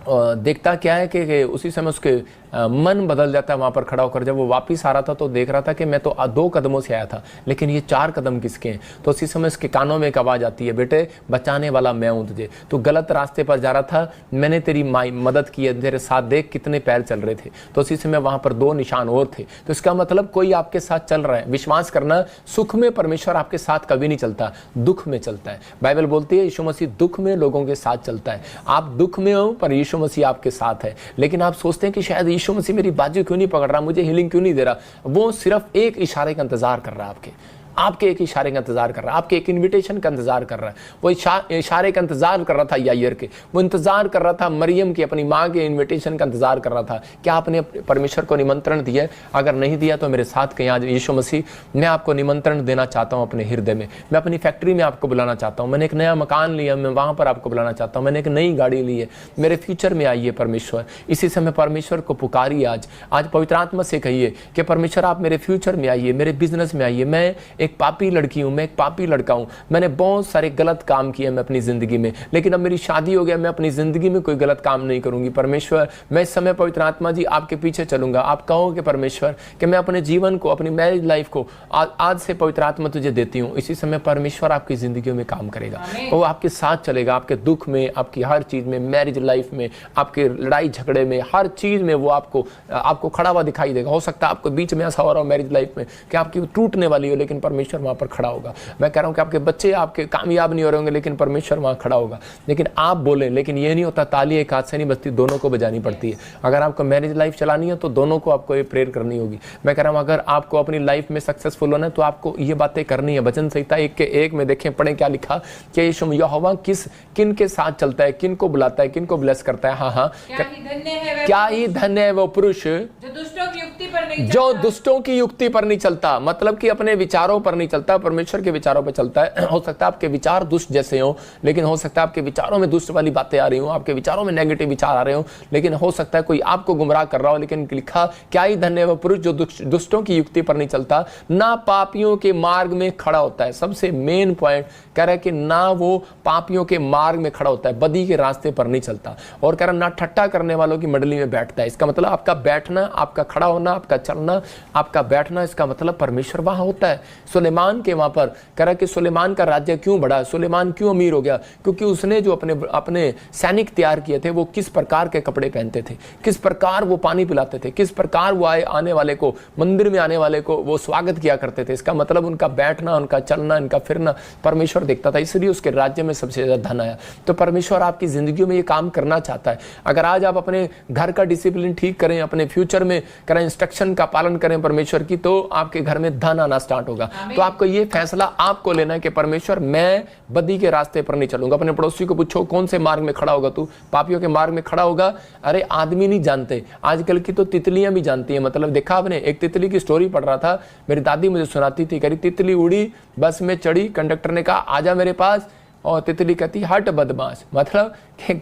देखता क्या है कि उसी समय उसके मन बदल जाता है वहाँ पर खड़ा होकर। जब वो वापस आ रहा था तो देख रहा था कि मैं तो 2 कदमों से आया था, लेकिन ये 4 कदम किसके हैं। तो उसी समय उसके कानों में एक आवाज़ आती है, बेटे बचाने वाला मैं हूँ तुझे, तू गलत रास्ते पर जा रहा था, मैंने तेरी मदद की है, तेरे साथ देख कितने पैर चल रहे थे। तो उसी समय वहाँ पर 2 निशान और थे। तो इसका मतलब कोई आपके साथ चल रहा है। विश्वास करना, सुख में परमेश्वर आपके साथ कभी नहीं चलता, दुख में चलता है। बाइबल बोलती है यीशु मसीह दुख में लोगों के साथ चलता है। आप दुख में हो पर यीशु मसीह आपके साथ है, लेकिन आप सोचते हैं कि शायद यीशु मसीह मेरी बाजू क्यों नहीं पकड़ रहा, मुझे हीलिंग क्यों नहीं दे रहा। वो सिर्फ एक इशारे का इंतजार कर रहा है, आपके एक इशारे का इंतजार कर रहा है, आपके एक इनविटेशन का इंतजार कर रहा है। वो इशारे का इंतजार कर रहा था यायर के, वो इंतजार कर रहा था मरियम की, अपनी माँ के इनविटेशन का इंतजार कर रहा था। क्या आपने परमेश्वर को निमंत्रण दिया है? अगर नहीं दिया तो मेरे साथ कहीं आज यीशु मसीह मैं आपको निमंत्रण देना चाहता हूँ अपने हृदय में। मैं अपनी फैक्ट्री में आपको बुलाना चाहता हूँ, मैंने एक नया मकान लिया, मैं वहाँ पर आपको बुलाना चाहता हूँ, मैंने एक नई गाड़ी ली है, मेरे फ्यूचर में आइए परमेश्वर। इसी समय परमेश्वर को पुकारिए। आज पवित्र आत्मा से कहिए कि परमेश्वर आप मेरे फ्यूचर में आइए, मेरे बिजनेस में आइए। मैं एक पापी लड़की हूं, मैं एक पापी लड़का हूं, मैंने बहुत सारे गलत काम किए मैं अपनी जिंदगी में, लेकिन अब मेरी शादी हो गया, मैं अपनी जिंदगी में कोई गलत काम नहीं करूंगी। परमेश्वर मैं इस समय पवित्र आत्मा जी आपके पीछे चलूंगा। आप कहोगे परमेश्वर कि मैं अपने जीवन को, अपनी मैरिज लाइफ को आज से पवित्र आत्मा तुझे देती हूं। इसी समय परमेश्वर आपकी जिंदगी में काम करेगा, वो आपके साथ चलेगा, आपके दुख में, आपकी हर चीज में, मैरिज लाइफ में, आपके लड़ाई झगड़े में, हर चीज में वो आपको खड़ा हुआ दिखाई देगा। हो सकता है आपको बीच में ऐसा हो रहा हो मैरिज लाइफ में कि आपकी टूटने वाली हो, लेकिन परमेश्वर वहां पर खड़ा होगा। मैं कह रहा हूं कि आपके बच्चे आपके कामयाब नहीं हो रहे होंगे, लेकिन परमेश्वर वहां खड़ा होगा। लेकिन आप बोले, लेकिन ये नहीं होता ताली एक हाथ से नहीं बजती, दोनों को बजानी पड़ती है। अगर आपको मैरिज लाइफ चलानी है तो दोनों को आपको ये प्रेयर करनी होगी। मैं कह रहा हूं अगर आपको अपनी लाइफ में सक्सेसफुल होना है तो आपको ये बातें करनी है। वचन संहिता 1:1 में देखें, पढ़ें क्या लिखा कि यीशु यहोवा किन के साथ चलता है, किन को बुलाता है, किन को ब्लेस करता है। हाँ, क्या ही धन्य है वो पुरुष जो दुष्टों की युक्ति पर नहीं चलता, मतलब कि अपने विचारों पर नहीं चलता, परमेश्वर के विचारों पर चलता है। हो सकता है आपके विचार दुष्ट जैसे हो, लेकिन हो सकता है आपके विचारों में दुष्ट वाली बातें आ रही हो, आपके विचारों में नेगेटिव विचार आ रहे हो, लेकिन हो सकता है कोई आपको गुमराह कर रहा हो। लेकिन लिखा, क्या ही धन्य है वो पुरुष जो दुष्टों की युक्ति पर नहीं चलता, ना पापियों के मार्ग में खड़ा होता है। सबसे मेन पॉइंट कह रहा है कि ना वो पापियों के मार्ग में खड़ा होता है, बदी के रास्ते पर नहीं चलता, और कह रहा ना ठट्टा करने वालों की मंडली में बैठता है। इसका मतलब आपका बैठना, आपका खड़ा होना, आपका चलना, आपका बैठना, इसका मतलब परमेश्वर वहां होता है। सुलेमान के वहां पर कह रहा है कि सुलेमान का राज्य क्यों बढ़ा, सुलेमान क्यों अमीर हो गया, क्योंकि उसने जो अपने सैनिक तैयार किए थे, वो किस प्रकार के कपड़े पहनते थे, किस प्रकार वो पानी पिलाते थे, किस प्रकार वो आने वाले को, मंदिर में आने वाले को वो स्वागत किया करते थे। इसका मतलब उनका बैठना, उनका चलना, इनका फिरना परमेश्वर देखता था, इसलिए उसके राज्य में सबसे ज्यादा धन आया। तो परमेश्वर आपकी जिंदगी में ये काम करना चाहता है। अगर आज आप अपने घर का डिसिप्लिन ठीक करें, अपने फ्यूचर में करें, इंस्ट्रक्शन का पालन करें परमेश्वर की, तो आपके घर में धन आना स्टार्ट होगा। तो आपको ये फैसला आपको लेना है कि परमेश्वर मैं बदी के रास्ते पर नहीं चलूंगा। अपने पड़ोसी को पूछो कौन से मार्ग में खड़ा होगा तू, पापियों के मार्ग में खड़ा होगा। अरे आदमी नहीं जानते, आजकल की तो तितलियां भी जानती हैं। मतलब देखा आपने, एक तितली की स्टोरी पढ़ रहा था, मेरी दादी मुझे सुनाती थी, कह रही तितली उड़ी, बस में चढ़ी, कंडक्टर ने कहा आजा मेरे पास, और तितली कहती हट बदमाश। मतलब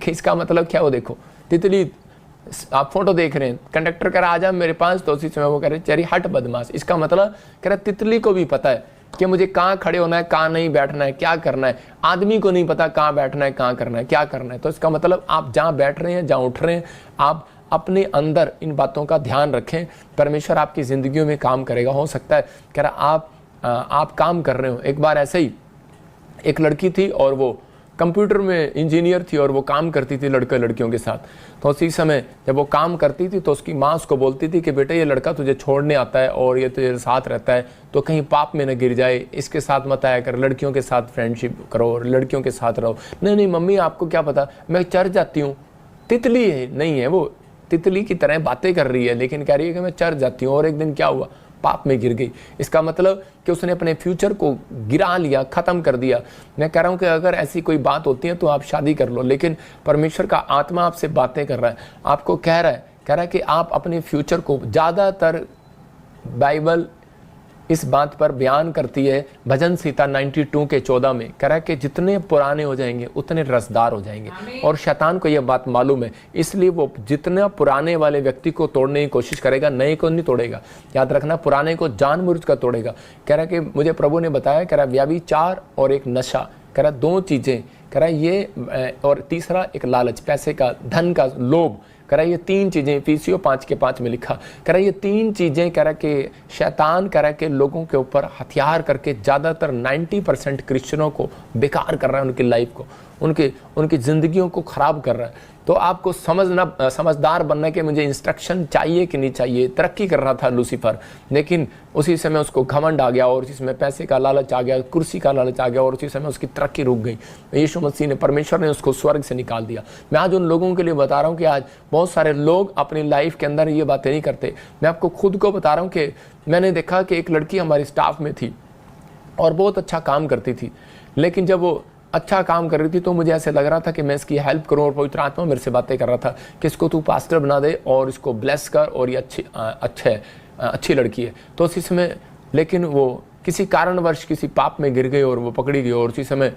इसका मतलब क्या, वो देखो तितली, आप फोटो देख रहे हैं, कंडक्टर कह रहा आजा मेरे पास, तो उसी समय वो कह रहे चरी हट बदमाश। इसका मतलब कह रहा तितली को भी पता है कि मुझे कहाँ खड़े होना है, कहाँ नहीं बैठना है, क्या करना है। आदमी को नहीं पता कहाँ बैठना है, कहाँ करना है, क्या करना है। तो इसका मतलब आप जहाँ बैठ रहे हैं, जहाँ उठ रहे हैं, आप अपने अंदर इन बातों का ध्यान रखें, परमेश्वर आपकी जिंदगियों में काम करेगा। हो सकता है कह रहा आप काम कर रहे हो। एक बार ऐसे ही एक लड़की थी और वो कंप्यूटर में इंजीनियर थी और वो काम करती थी लड़कियों के साथ। तो उसी समय जब वो काम करती थी तो उसकी माँ उसको बोलती थी कि बेटे ये लड़का तुझे छोड़ने आता है और ये तुझे साथ रहता है, तो कहीं पाप में न गिर जाए, इसके साथ मत आया कर, लड़कियों के साथ फ्रेंडशिप करो और लड़कियों के साथ रहो। नहीं मम्मी आपको क्या पता, मैं चर्च जाती हूँ। तितली है नहीं है, वो तितली की तरह बातें कर रही है, लेकिन कह रही है कि मैं चर्च जाती हूँ। और एक दिन क्या हुआ, पाप में गिर गई। इसका मतलब कि उसने अपने फ्यूचर को गिरा लिया, खत्म कर दिया। मैं कह रहा हूं कि अगर ऐसी कोई बात होती है तो आप शादी कर लो, लेकिन परमेश्वर का आत्मा आपसे बातें कर रहा है, आपको कह रहा है कि आप अपने फ्यूचर को, ज़्यादातर बाइबल इस बात पर बयान करती है, भजन संहिता 92:14 में कह रहा है कि जितने पुराने हो जाएंगे उतने रसदार हो जाएंगे। और शैतान को यह बात मालूम है, इसलिए वो जितना पुराने वाले व्यक्ति को तोड़ने की कोशिश करेगा, नए को नहीं तोड़ेगा। याद रखना, पुराने को जानबूझ कर तोड़ेगा। कह रहा है कि मुझे प्रभु ने बताया, कह रहा व्यभिचार और एक नशा, कह रहा दो चीज़ें, कह रहा है ये, और तीसरा एक लालच, पैसे का, धन का लोभ। कह रहा है ये 3 चीज़ें, इफिसियों 5:5 में लिखा। कह रहा है ये 3 चीज़ें, कह रहा है कि शैतान कह रहा है कि लोगों के ऊपर हथियार करके ज़्यादातर 90% क्रिश्चियनों को बेकार कर रहा है, उनकी लाइफ को, उनकी ज़िंदगियों को ख़राब कर रहा है। तो आपको समझदार बनने के मुझे इंस्ट्रक्शन चाहिए कि नहीं चाहिए। तरक्की कर रहा था लूसीफर, लेकिन उसी समय उसको घमंड आ गया, और उसी समय पैसे का लालच आ गया, कुर्सी का लालच आ गया, और उसी समय उसकी तरक्की रुक गई। यीशु मसीह ने, परमेश्वर ने उसको स्वर्ग से निकाल दिया। मैं आज उन लोगों के लिए बता रहा हूँ कि आज बहुत सारे लोग अपनी लाइफ के अंदर ये बातें नहीं करते। मैं आपको खुद को बता रहा हूँ कि मैंने देखा कि एक लड़की हमारी स्टाफ में थी और बहुत अच्छा काम करती थी, लेकिन जब वो अच्छा काम कर रही थी तो मुझे ऐसे लग रहा था कि मैं इसकी हेल्प करूं, और पवित्र आत्मा मेरे से बातें कर रहा था कि इसको तू पास्टर बना दे और इसको ब्लेस कर, और ये अच्छी लड़की है। तो उसी समय, लेकिन वो किसी कारणवश किसी पाप में गिर गई और वो पकड़ी गई, और उसी समय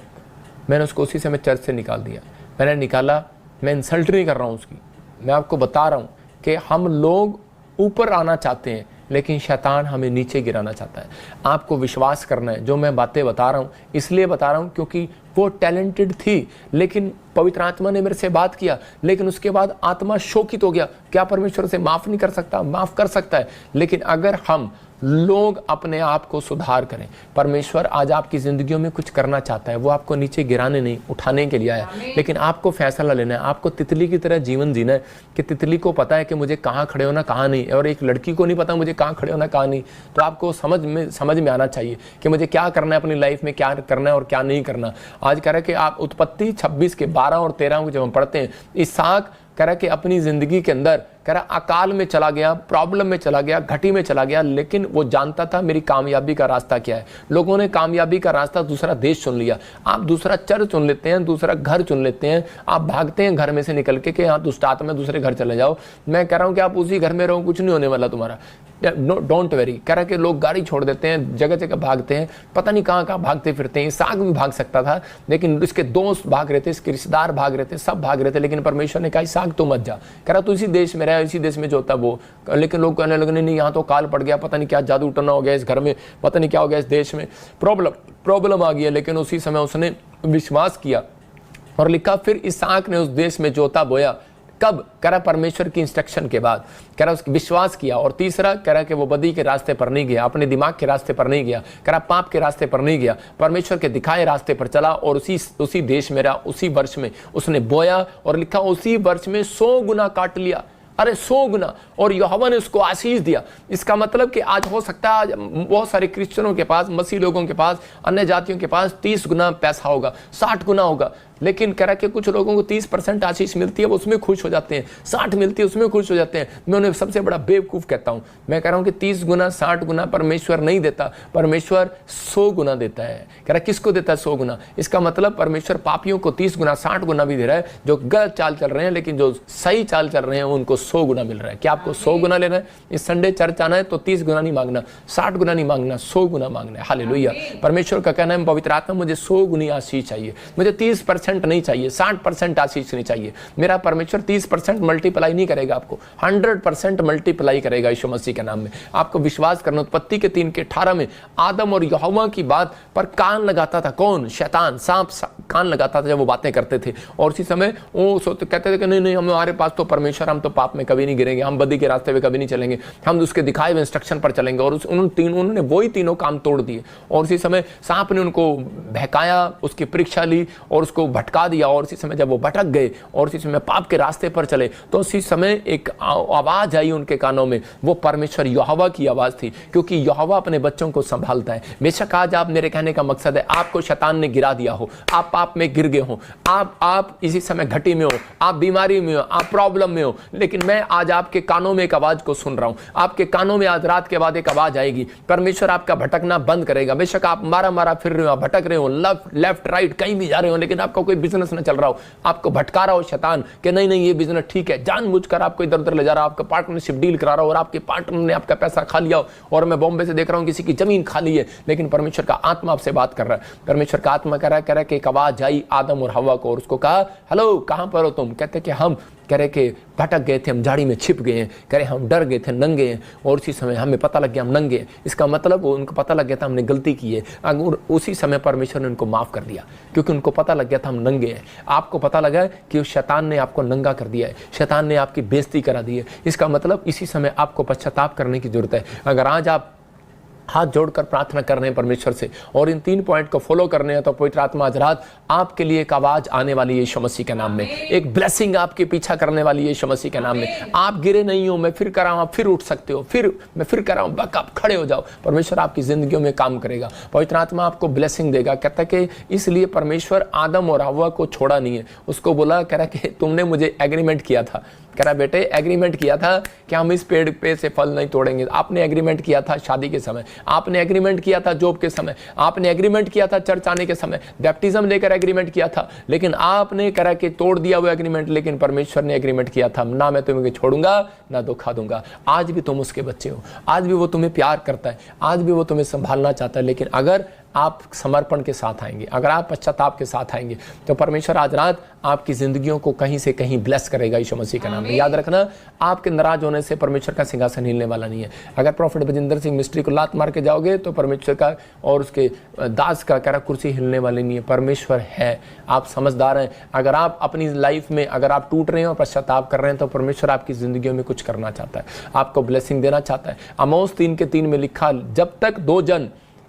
मैंने उसको उसी समय चर्च से निकाल दिया। मैंने निकाला, मैं इंसल्ट नहीं कर रहा हूँ उसकी, मैं आपको बता रहा हूँ कि हम लोग ऊपर आना चाहते हैं, लेकिन शैतान हमें नीचे गिराना चाहता है। आपको विश्वास करना है, जो मैं बातें बता रहा हूँ इसलिए बता रहा हूँ क्योंकि वो टैलेंटेड थी, लेकिन पवित्र आत्मा ने मेरे से बात किया, लेकिन उसके बाद आत्मा शोकित हो गया। क्या परमेश्वर से माफ़ नहीं कर सकता? माफ़ कर सकता है, लेकिन अगर हम लोग अपने आप को सुधार करें, परमेश्वर आज आपकी ज़िंदगियों में कुछ करना चाहता है। वो आपको नीचे गिराने नहीं, उठाने के लिए आया, लेकिन आपको फैसला लेना है। आपको तितली की तरह जीवन जीना है कि तितली को पता है कि मुझे कहाँ खड़े होना, कहाँ नहीं, और एक लड़की को नहीं पता मुझे कहाँ खड़े होना, कहाँ नहीं। तो आपको समझ में आना चाहिए कि मुझे क्या करना है अपनी लाइफ में, क्या करना है और क्या नहीं करना। आज कह रहा है कि आप उत्पत्ति 26 के 12 और 13 को जब हम पढ़ते हैं, इसहाक कह रहा है कि अपनी ज़िंदगी के अंदर कह रहा अकाल में चला गया, प्रॉब्लम में चला गया, घटी में चला गया, लेकिन वो जानता था मेरी कामयाबी का रास्ता क्या है। लोगों ने कामयाबी का रास्ता दूसरा देश चुन लिया। आप दूसरा चर्च चुन लेते हैं, दूसरा घर चुन लेते हैं, आप भागते हैं घर में से निकल के कि हाँ दुष्ट आत्मा में दूसरे घर चले जाओ। मैं कह रहा हूँ कि आप उसी घर में रहो, कुछ नहीं होने वाला तुम्हारा। Don't very. कह रहा है कि लोग गाड़ी छोड़ देते हैं, जगह जगह भागते हैं, पता नहीं कहाँ कहाँ भागते फिरते हैं। इसहाक भी भाग सकता था, लेकिन इसके दोस्त भाग रहे थे, इसके रिश्तेदार भाग रहे थे, सब भाग रहे थे, लेकिन परमेश्वर ने कहा इसहाक तो मत जा। कह रहा तू इसी देश में रहा, इसी देश में जो होता वो। लेकिन लोग कहने लगे नहीं यहाँ तो काल पड़ गया, पता नहीं क्या जादू टना हो गया इस घर में, पता नहीं क्या हो गया इस देश में, प्रॉब्लम आ गई। लेकिन उसी समय उसने विश्वास किया और लिखा फिर इसहाक ने उस देश में जोता बोया। कब? कह रहा परमेश्वर की इंस्ट्रक्शन के बाद। कह रहा उसकी विश्वास किया। और तीसरा कह रहा कि वो बदी के रास्ते पर नहीं गया, अपने दिमाग के रास्ते पर नहीं गया, कह रहा पाप के रास्ते पर नहीं गया, परमेश्वर के दिखाए रास्ते पर चला और उसी देश में रहा। उसी वर्ष में उसने बोया और लिखा उसी वर्ष में 100 गुना काट लिया। अरे 100 गुना, और यहोवा ने उसको आशीष दिया। इसका मतलब कि आज हो सकता है आज बहुत सारे क्रिश्चियनों के पास, मसीह लोगों के पास, अन्य जातियों के पास 30 गुना पैसा होगा, 60 गुना होगा, लेकिन कह रहा कि कुछ लोगों को 30% आशीष मिलती है, वो उसमें खुश हो जाते हैं, 60 मिलती है उसमें खुश हो जाते हैं। मैं उन्हें सबसे बड़ा बेवकूफ़ कहता हूँ। मैं कह रहा हूँ कि 30 गुना 60 गुना परमेश्वर नहीं देता, परमेश्वर 100 गुना देता है। कह रहा किसको देता है 100 गुना? इसका मतलब परमेश्वर पापियों को 30 गुना 60 गुना भी दे रहा है, जो गलत चाल चल रहे हैं, लेकिन जो सही चाल चल रहे हैं उनको 100 गुना मिल रहा है। क्या आपको 100 गुना लेना है? इस संडे चर्च आना है तो 30 गुना नहीं मांगना, 60 गुना नहीं मांगना, 100 गुना मांगना है। हालेलुया। परमेश्वर का कहना है पवित्र आत्मा मुझे 100 गुनी आशीष चाहिए, मुझे 30% नहीं चाहिए, 60% आशीष नहीं चाहिए। मेरा परमेश्वर 30% मल्टीप्लाई नहीं करेगा, आपको 100% मल्टीप्लाई करेगा यीशु मसीह के नाम में। आपको विश्वास करना। उत्पत्ति के 3:18 में आदम और यहोवा की बात पर कान लगाता था। कौन? शैतान, सांप कान लगाता था जब वो बातें करते थे। और उसी समय वो कहते थे कि नहीं हमारे पास तो परमेश्वर, हम तो पाप में कभी नहीं गिरेंगे, हम बदी के रास्ते पे कभी नहीं चलेंगे, हम उसके दिखाए हुए इंस्ट्रक्शन पर चलेंगे। और उन्होंने वही तीनों काम तोड़ दिए। और उसी समय सांप ने उनको बहकाया, उसकी परीक्षा ली और उसको भटका दिया। और उसी समय जब वो भटक गए और उसी समय पाप के रास्ते पर चले, तो उसी समय एक आवाज आई उनके कानों में। वो परमेश्वर यहोवा की आवाज थी, क्योंकि यहोवा अपने बच्चों को संभालता है। बेशक आज आप, मेरे कहने का मकसद है, आपको शैतान ने गिरा दिया हो, आप पाप में गिर गए हो, आप इसी समय घटी में हो, आप बीमारी में हो, आप प्रॉब्लम में हो, लेकिन मैं आज आपके कानों में एक आवाज को सुन रहा हूं। आपके कानों में आज रात के बाद एक आवाज आएगी। परमेश्वर आपका भटकना बंद करेगा। बेशक आप मारा फिर रहे हो, भटक रहे हो, लेफ्ट राइट कहीं भी जा रहे हो, लेकिन आपका कोई बिजनेस न चल रहा हो, आपको भटका रहा हो शैतान कि नहीं ये बिजनेस ठीक है, जानबूझकर आपको इधर उधर ले जा रहा हो, आपका पार्टनरशिप डील करा रहा हो और आपके पार्टनर ने आपका पैसा खा लिया हो। और मैं बॉम्बे से देख रहा हूं किसी की जमीन खाली है, लेकिन परमेश्वर का आत्मा आपसे बात कर रहा है। परमेश्वर का आत्मा कह रहा है कि एक आवाज आई आदम और हवा को और उसको कहा हेलो कहां पर हो तुम? कहते कि हम कह रहे कि भटक गए थे, हम झाड़ी में छिप गए हैं, कह रहे हम डर गए थे, नंगे हैं, और उसी समय हमें पता लग गया हम नंगे हैं। इसका मतलब उनको पता लग गया था हमने गलती की है, अगर उसी समय परमेश्वर ने उनको माफ़ कर दिया, क्योंकि उनको पता लग गया था हम नंगे हैं। आपको पता लगा कि उस शैतान ने आपको नंगा कर दिया है, शैतान ने आपकी बेइज्जती करा दी है। इसका मतलब इसी समय आपको पश्चाताप करने की जरूरत है। अगर आज आप हाथ जोड़कर प्रार्थना कर रहे हैं परमेश्वर से और इन 3 पॉइंट को फॉलो करने हैं, तो पवित्र आत्मा आज रात आपके लिए एक आवाज आने वाली है यीशु मसीह के नाम में, एक ब्लेसिंग आपके पीछा करने वाली है यीशु मसीह के नाम में। आप गिरे नहीं हो, मैं फिर कर रहा हूं, आप फिर उठ सकते हो, फिर मैं फिर कर रहा हूं, बक आप खड़े हो जाओ। परमेश्वर आपकी जिंदगियों में काम करेगा, पवित्र आत्मा आपको ब्लेसिंग देगा। कहता है कि इसलिए परमेश्वर आदम और हव्वा को छोड़ा नहीं है, उसको बोला, कह रहा कि तुमने मुझे एग्रीमेंट किया था, कह रहा बेटे एग्रीमेंट किया था कि हम इस पेड़ पे से फल नहीं तोड़ेंगे। आपने एग्रीमेंट किया था शादी के समय, आपने एग्रीमेंट किया था जॉब के समय, आपने एग्रीमेंट किया था चर्च आने के समय, बैप्टिज्म लेकर एग्रीमेंट किया था, लेकिन आपने कह रहा कि तोड़ दिया वो एग्रीमेंट। लेकिन परमेश्वर ने एग्रीमेंट किया था, ना मैं तुम्हें छोड़ूंगा ना धोखा दूंगा। आज भी तुम उसके बच्चे हो, आज भी वो तुम्हें प्यार करता है, आज भी वो तुम्हें संभालना चाहता है। लेकिन अगर आप समर्पण के साथ आएंगे, अगर आप पश्चाताप के साथ आएंगे, तो परमेश्वर आज रात आपकी जिंदगियों को कहीं से कहीं ब्लेस करेगा यीशु मसीह के नाम में। याद रखना, आपके नाराज होने से परमेश्वर का सिंहासन हिलने वाला नहीं है। अगर प्रॉफिट बजिंदर सिंह मिस्ट्री को लात मार के जाओगे तो परमेश्वर का और उसके दास का कह रहा कुर्सी हिलने वाली नहीं है। परमेश्वर है, आप समझदार हैं। अगर आप अपनी लाइफ में अगर आप टूट रहे हैं और पश्चाताप कर रहे हैं, तो परमेश्वर आपकी जिंदगियों में कुछ करना चाहता है, आपको ब्लेसिंग देना चाहता है। आमोस 3:3 में लिखा, जब तक 2 जन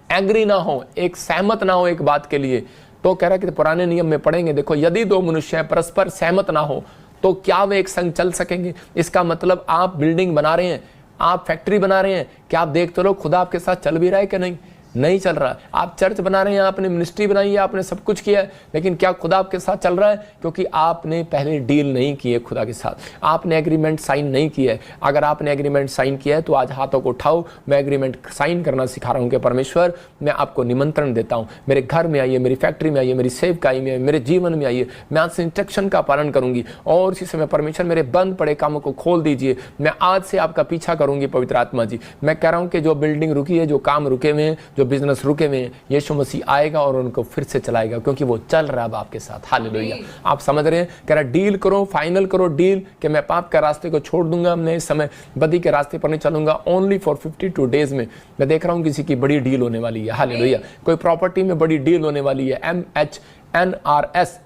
एग्री ना हो, एक सहमत ना हो एक बात के लिए, तो कह रहा है कि पुराने नियम में पढ़ेंगे, देखो यदि 2 मनुष्य परस्पर सहमत ना हो तो क्या वे एक संग चल सकेंगे। इसका मतलब आप बिल्डिंग बना रहे हैं, आप फैक्ट्री बना रहे हैं, क्या आप देखते रहो खुदा आपके साथ चल भी रहा है कि नहीं चल रहा है। आप चर्च बना रहे हैं, आपने मिनिस्ट्री बनाई है, आपने सब कुछ किया है, लेकिन क्या खुदा आपके साथ चल रहा है? क्योंकि आपने पहले डील नहीं की है खुदा के साथ, आपने एग्रीमेंट साइन नहीं किया है। अगर आपने एग्रीमेंट साइन किया है तो आज हाथों को उठाओ, मैं एग्रीमेंट साइन करना सिखा रहा हूँ कि परमेश्वर मैं आपको निमंत्रण देता हूँ, मेरे घर में आइए, मेरी फैक्ट्री में आइए, मेरी सेवकाई में, मेरे जीवन में आइए, मैं आज से इंस्ट्रक्शन का पालन करूंगी। और इसी समय परमेश्वर मेरे बंद पड़े कामों को खोल दीजिए, मैं आज से आपका पीछा करूंगी पवित्र आत्मा जी। मैं कह रहा हूँ कि जो बिल्डिंग रुकी है, जो काम रुके हुए हैं, जो बिजनेस रुके हुए हैं, यीशु मसीह आएगा और उनको फिर से चलाएगा, क्योंकि वो चल रहा है आपके साथ। हालेलुया। आप समझ रहे हैं? कह रहा डील करो, फाइनल करो डील कि मैं पाप का रास्ते को छोड़ दूंगा, मैं इस समय बदी के रास्ते पर नहीं चलूंगा। ओनली फॉर 52 डेज में मैं देख रहा हूं किसी की बड़ी डील होने वाली है। हालेलुया। कोई प्रॉपर्टी में बड़ी डील होने वाली है। MHNRS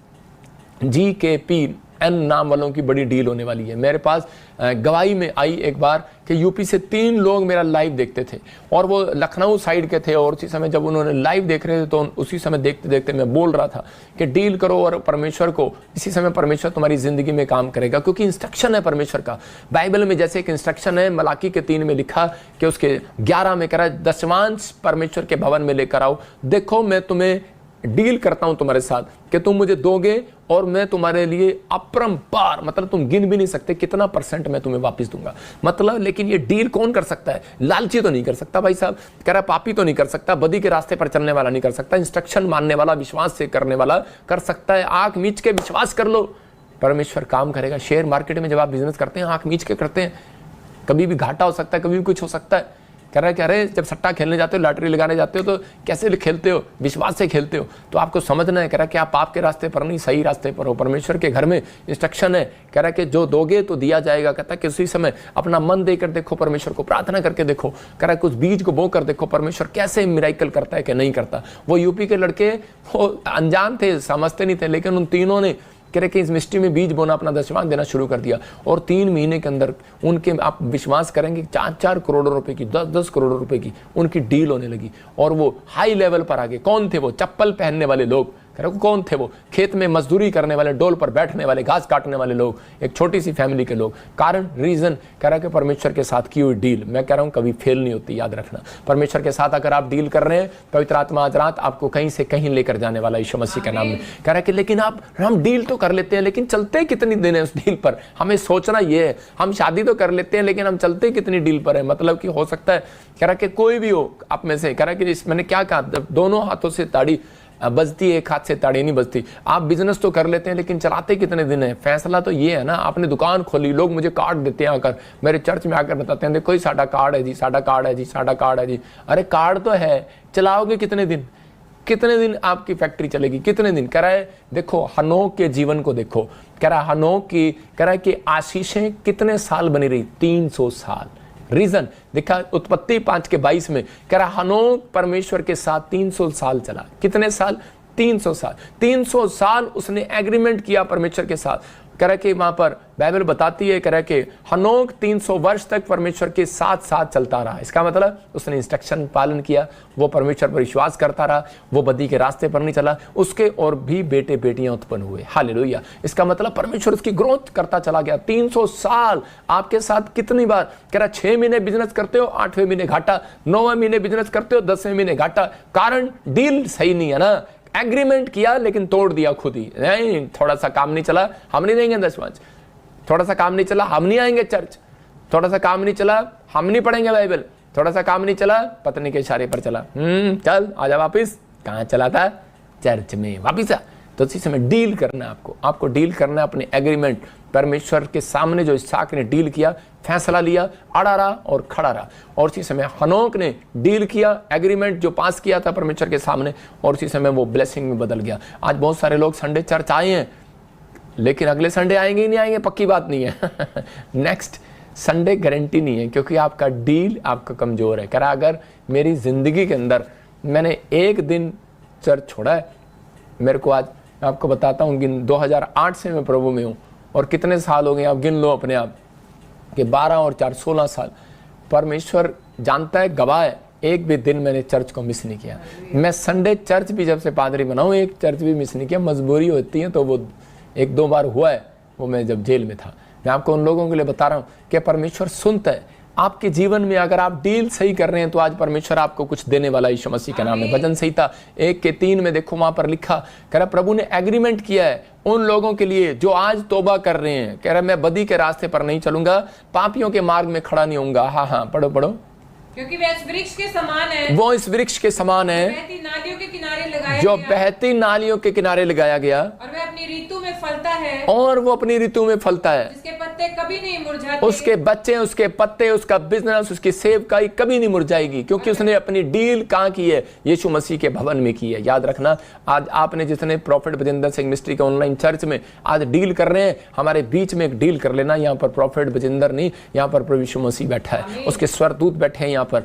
GKPN नाम वालों की बड़ी डील होने वाली है। मेरे पास गवाही में आई एक बार कि यूपी से 3 लोग मेरा लाइव देखते थे और वो लखनऊ साइड के थे, और उसी समय जब उन्होंने लाइव देख रहे थे तो उसी समय देखते देखते मैं बोल रहा था कि डील करो और परमेश्वर को, इसी समय परमेश्वर तुम्हारी जिंदगी में काम करेगा, क्योंकि इंस्ट्रक्शन है परमेश्वर का। बाइबल में जैसे एक इंस्ट्रक्शन है, मलाकी के 3 में लिखा कि उसके 11 में कह रहा है, 10वांश परमेश्वर के भवन में लेकर आओ, देखो मैं तुम्हें डील करता हूं तुम्हारे साथ कि तुम मुझे दोगे और मैं तुम्हारे लिए अपरंपार, मतलब तुम गिन भी नहीं सकते कितना % मैं तुम्हें वापस दूंगा। मतलब लेकिन ये डील कौन कर सकता है? लालची तो नहीं कर सकता भाई साहब, कह रहा पापी तो नहीं कर सकता, बदी के रास्ते पर चलने वाला नहीं कर सकता, इंस्ट्रक्शन मानने वाला, विश्वास से करने वाला कर सकता है। आंख मीच के विश्वास कर लो, परमेश्वर काम करेगा। शेयर मार्केट में जब आप बिजनेस करते हैं, आंख मीच के करते हैं, कभी भी घाटा हो सकता है, कभी भी कुछ हो सकता है। कह रहा है जब सट्टा खेलने जाते हो, लॉटरी लगाने जाते हो, तो कैसे खेलते हो? विश्वास से खेलते हो। तो आपको समझना है, कह रहा है कि आप पाप के रास्ते पर नहीं, सही रास्ते पर हो। परमेश्वर के घर में इंस्ट्रक्शन है, कह रहा है कि जो दोगे तो दिया जाएगा। कहता है कि उसी समय अपना मन देकर देखो, परमेश्वर को प्रार्थना करके देखो। कह रहा है कुछ बीज को बो कर देखो परमेश्वर कैसे मिराइकल करता है कि नहीं करता। वो यूपी के लड़के वो अनजान थे, समझते नहीं थे, लेकिन उन तीनों ने कह रहे कि इस मिस्ट्री में बीज बोना, अपना 10वां देना शुरू कर दिया, और 3 महीने के अंदर उनके, आप विश्वास करेंगे, 4-4 करोड़ रुपए की, 10-10 करोड़ रुपए की उनकी डील होने लगी। और वो हाई लेवल पर आ गए। कौन थे वो? चप्पल पहनने वाले लोग। कह रहे कौन थे वो? खेत में मजदूरी करने वाले, डोल पर बैठने वाले, घास काटने वाले लोग, एक छोटी सी फैमिली के लोग। कारण, रीजन, कह रहा है कि परमेश्वर के साथ की हुई डील, मैं कह रहा हूं कभी फेल नहीं होती। याद रखना, परमेश्वर के साथ अगर आप डील कर रहे हैं, पवित्र आत्मा आज रात आपको कहीं से कहीं लेकर जाने वाला यीशु मसीह के नाम में। कह रहा है कि लेकिन हम डील तो कर लेते हैं, लेकिन चलते कितनी दिन है उस डील पर? हमें सोचना ये है, हम शादी तो कर लेते हैं, लेकिन हम चलते कितनी डील पर है? मतलब कि हो सकता है, कह रहा है कि कोई भी हो आप में से, कह रहा है कि मैंने क्या कहा, दोनों हाथों से ताड़ी बजती है, एक हाथ से ताड़ी नहीं बजती। आप बिजनेस तो कर लेते हैं, लेकिन चलाते कितने दिन है? फैसला तो ये है ना, आपने दुकान खोली, लोग मुझे कार्ड देते हैं आकर, मेरे चर्च में आकर बताते हैं, देखो साडा कार्ड है जी, साडा कार्ड है जी, साडा कार्ड है जी। अरे कार्ड तो है, चलाओगे कितने दिन? कितने दिन आपकी फैक्ट्री चलेगी, कितने दिन? कह रहा है देखो हनोक के जीवन को देखो, कह रहा है हनोक की, कह रहा है कि आशीषें कितने साल बनी रही, 300 साल। रीजन देखा उत्पत्ति 5:22 में, कह रहा हनोक परमेश्वर के साथ 300 साल चला। कितने साल? 300 साल। 300 साल उसने एग्रीमेंट किया परमेश्वर के साथ। कह रहा कि वहां पर बाइबल बताती है, कह रहा कि हनोक 300 वर्ष तक परमेश्वर के साथ साथ चलता रहा। इसका मतलब उसने इंस्ट्रक्शन पालन किया, वो परमेश्वर पर विश्वास करता रहा, वो बदी के रास्ते पर नहीं चला, उसके और भी बेटे बेटियां उत्पन्न हुए। हालेलुया। इसका मतलब परमेश्वर उसकी ग्रोथ करता चला गया। 300 साल आपके साथ कितनी बार, कह रहा 6 महीने बिजनेस करते हो, 8वें महीने घाटा, 9वें महीने बिजनेस करते हो, 10वें महीने घाटा। कारण डील सही नहीं है ना, एग्रीमेंट किया लेकिन तोड़ दिया खुद ही। नहीं, थोड़ा सा काम नहीं चला, हम नहीं देंगे 10-5, थोड़ा सा काम नहीं चला, हम नहीं आएंगे चर्च, थोड़ा सा काम नहीं चला, हम नहीं पढ़ेंगे बाइबल, थोड़ा सा काम नहीं चला, पत्नी के इशारे पर चला, चल आजा वापिस। कहाँ चला था? चर्च में वापिस आ। तो इसी समय डील करना है आपको डील करना है अपने एग्रीमेंट। परमेश्वर के सामने जो इसहाक ने डील किया, फैसला लिया, अड़ा रहा और खड़ा रहा। और उसी समय हनोक ने डील किया, एग्रीमेंट जो पास किया था परमेश्वर के सामने, और उसी समय वो ब्लेसिंग में बदल गया। आज बहुत सारे लोग संडे चर्च आए हैं, लेकिन अगले संडे आएंगे ही नहीं आएंगे, पक्की बात नहीं है। नेक्स्ट संडे गारंटी नहीं है, क्योंकि आपका डील आपका कमजोर है। कह रहा अगर मेरी जिंदगी के अंदर मैंने एक दिन चर्च छोड़ा है, मेरे को आज आपको बताता हूँ, 2008 से मैं प्रभु में हूँ, और कितने साल हो गए आप गिन लो अपने आप कि 12 और 4 16 साल। परमेश्वर जानता है, गवाह है, एक भी दिन मैंने चर्च को मिस नहीं किया। मैं संडे चर्च भी जब से पादरी बना हूँ, एक चर्च भी मिस नहीं किया। मजबूरी होती है तो वो 1-2 बार हुआ है, वो मैं जब जेल में था। मैं आपको उन लोगों के लिए बता रहा हूँ कि परमेश्वर सुनता है आपके जीवन में। अगर आप डील सही कर रहे हैं तो आज परमेश्वर आपको कुछ देने वाला यीशु मसीह के नाम में। भजन संहिता 1:3 में देखो, वहां पर लिखा, कह रहा प्रभु ने एग्रीमेंट किया है उन लोगों के लिए जो आज तौबा कर रहे हैं। कह रहा मैं बदी के रास्ते पर नहीं चलूंगा, पापियों के मार्ग में खड़ा नहीं होऊंगा। हाँ, पढ़ो। क्योंकि वह इस वृक्ष के समान है, वो इस वृक्ष के समान है बहती नालियों के किनारे लगाया जो गया, बहती नालियों के किनारे लगाया गया, और वह अपनी ऋतु में फलता है, और वो अपनी ऋतु में फलता है। जिसके पत्ते कभी नहीं मुरझाते, उसके बच्चे, उसके पत्ते, उसका बिजनेस, उसकी सेवकाई कभी नहीं मुरझाएगी, क्योंकि उसने अपनी डील कहाँ की है? यीशु मसीह के भवन में की है। याद रखना, आज आपने जितने प्रॉफिट बजिंदर सिंह मिनिस्ट्री के ऑनलाइन चर्च में आज डील कर रहे हैं, हमारे बीच में एक डील कर लेना। यहाँ पर प्रॉफिट बजिंदर नहीं, यहाँ पर प्रभु यीशु मसीह बैठा है, उसके स्वरदूत बैठे हैं यहाँ पर,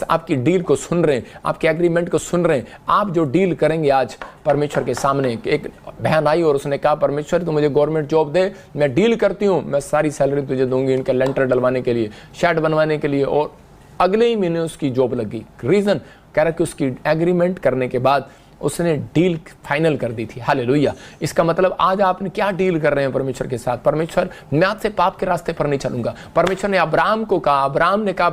आपकी डील को सुन रहे हैं, आपके एग्रीमेंट को सुन रहे हैं। आप जो डील करेंगे आज परमेश्वर के सामने। एक बहन आई और उसने कहा, परमेश्वर तू मुझे गवर्नमेंट जॉब दे, मैं डील करती हूँ, मैं सारी सैलरी तुझे दूंगी इनका लेंटर डलवाने के लिए, शेड बनवाने के लिए। और अगले ही महीने उसकी जॉब लगी। रीजन कह रहा कि उसकी एग्रीमेंट करने के बाद उसने डील फाइनल कर दी थी। हालेलुया। इसका मतलब आज आपने क्या डील कर रहे हैं परमेश्वर के साथ? परमेश्वर, मैं आज से पाप के रास्ते पर नहीं चलूंगा। परमेश्वर ने अब्राहम को कहा, अब्राहम ने कहा,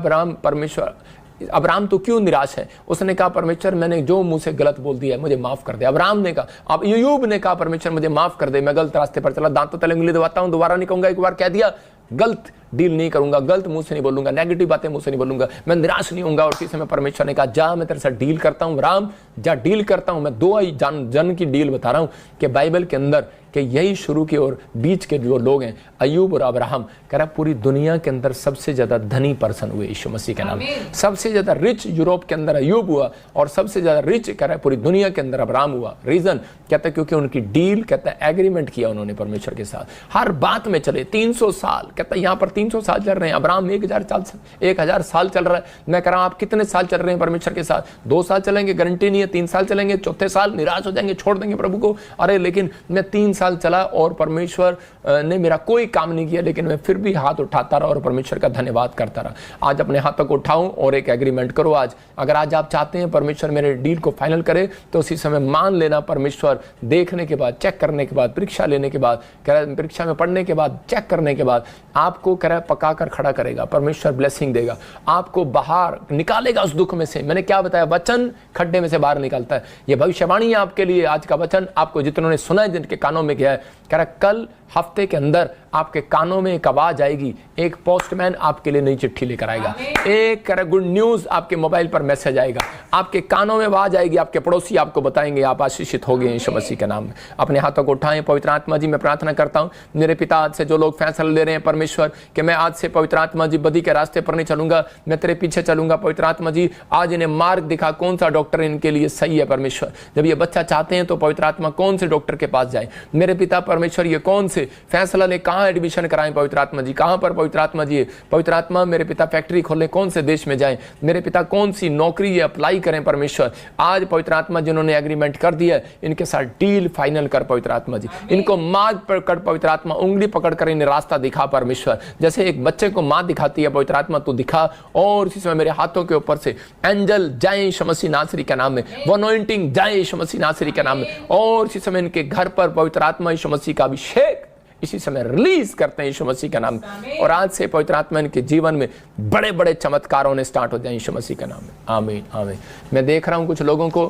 अब्राहम तो क्यों निराश है? उसने कहा, परमेश्वर मैंने जो मुंह से गलत बोल दिया है मुझे माफ कर दे। अब्राहम ने कहा, अब अय्यूब ने कहा, परमेश्वर मुझे माफ कर दे, मैं गलत रास्ते पर चला, दांतों तले उंगली दबाता हूं, दोबारा नहीं कहूंगा। एक बार कह दिया, गलत डील नहीं करूंगा, गलत मुंह से नहीं बोलूंगा, नेगेटिव बातें मुंह से नहीं बोलूंगा, मैं निराश नहीं होऊंगा। और इसी समय परमेश्वर ने कहा, जा मैं तेरे साथ डील करता हूं, राम जा डील करता हूं। मैं 2 जन की डील बता रहा हूं कि बाइबल के अंदर कि यही शुरू के और बीच के जो लोग हैं, अय्यूब और अब्राहम, कह रहा पूरी दुनिया के अंदर सबसे ज्यादा धनी पर्सन हुए यीशु मसीह के नाम। सबसे ज्यादा रिच यूरोप के अंदर अय्यूब हुआ, और सबसे ज्यादा रिच कह रहा है पूरी दुनिया के अंदर अब्राहम हुआ। रीजन कहता है क्योंकि उनकी डील, कहता है एग्रीमेंट किया उन्होंने परमेश्वर के साथ, हर बात में चले। 300 साल, कहता है यहाँ पर 300 साल चल रहे हैं, अब्राहम 1000 साल चल रहा है। मैं कह रहा हूं आप कितने साल चल रहे हैं परमेश्वर के साथ? 2 साल चलेंगे, गारंटी नहीं है। 3 साल चलेंगे, चौथे साल निराश हो जाएंगे, छोड़ देंगे प्रभु को। अरे लेकिन मैं 3 साल चला और परमेश्वर ने मेरा कोई काम नहीं किया, लेकिन मैं फिर भी हाथ उठाता रहा और परमेश्वर का धन्यवाद करता रहा। आज अपने हाथों को उठाऊं और एक एग्रीमेंट करो आज। अगर आज आप चाहते हैं परमेश्वर मेरे डील को फाइनल करे, तो उसी समय मान लेना परमेश्वर देखने के बाद, चेक करने के बाद, परीक्षा लेने के बाद, परीक्षा में पढ़ने के बाद, चेक करने के बाद आपको पका कर खड़ा करेगा। परमेश्वर ब्लेसिंग देगा, आपको बाहर निकालेगा उस दुख में से। मैंने क्या बताया? वचन खड्डे में से बाहर निकालता है। यह भविष्यवाणी है आपके लिए। आज का वचन आपको जितनों ने सुना है, जिनके कानों में गया है, कह रहा कल हफ्ते के अंदर आपके कानों में एक आवाज आएगी, एक पोस्टमैन आपके लिए नई चिट्ठी लेकर आएगा, एक गुड न्यूज आपके मोबाइल पर मैसेज आएगा, आपके कानों में आवाज आएगी, आपके पड़ोसी आपको बताएंगे आप आशीषित हो गए यीशु मसीह के नाम में। अपने हाथों को उठाएं। पवित्र आत्मा जी मैं प्रार्थना करता हूं मेरे पिता, आज से जो लोग फैसला ले रहे हैं परमेश्वर कि मैं आज से पवित्र आत्मा जी बदी के रास्ते पर नहीं चलूंगा, मैं तेरे पीछे चलूंगा। पवित्र आत्मा जी आज इन्हें मार्ग दिखा, कौन सा डॉक्टर इनके लिए सही है परमेश्वर। जब ये बच्चा चाहते हैं तो पवित्र आत्मा कौन से डॉक्टर के पास जाए मेरे पिता परमेश्वर, ये कौन से फैसला ले, कहाँ एडमिशन कराएं पवित्र आत्मा जी, कहाँ पर पवित्र आत्मा जी। पवित्र आत्मा मेरे पिता फैक्ट्री खोलें, कौन से देश में जाएं मेरे पिता, कौन सी नौकरी ये अप्लाई करें परमेश्वर। आज पवित्र आत्मा जिन्होंने एग्रीमेंट कर दिया इनके साथ डील फाइनल कर पवित्र आत्मा जी, इनको मार्ग पकड़ पवित्र आत्मा, उंगली पकड़ कर इन्हें रास्ता दिखा परमेश्वर। जैसे एक बच्चे को माँ दिखाती है पवित्र आत्मा तू दिखा, और इसी समय मेरे हाथों के ऊपर से एंजल जाए यीशु मसीह नासरी के नाम में, वो अनॉइंटिंग जाए यीशु मसीह नासरी के नाम में, और इसी समय इनके घर पर पवित्र आत्मा यीशु मसीह का अभिषेक इसी समय रिलीज करते हैं यीशु मसीह का नाम। और आज से पवित्र आत्मा इनके जीवन में बड़े बड़े चमत्कार होने स्टार्ट हो जाए यीशु मसीह का नाम में। आमीन आमीन। मैं देख रहा हूं कुछ लोगों को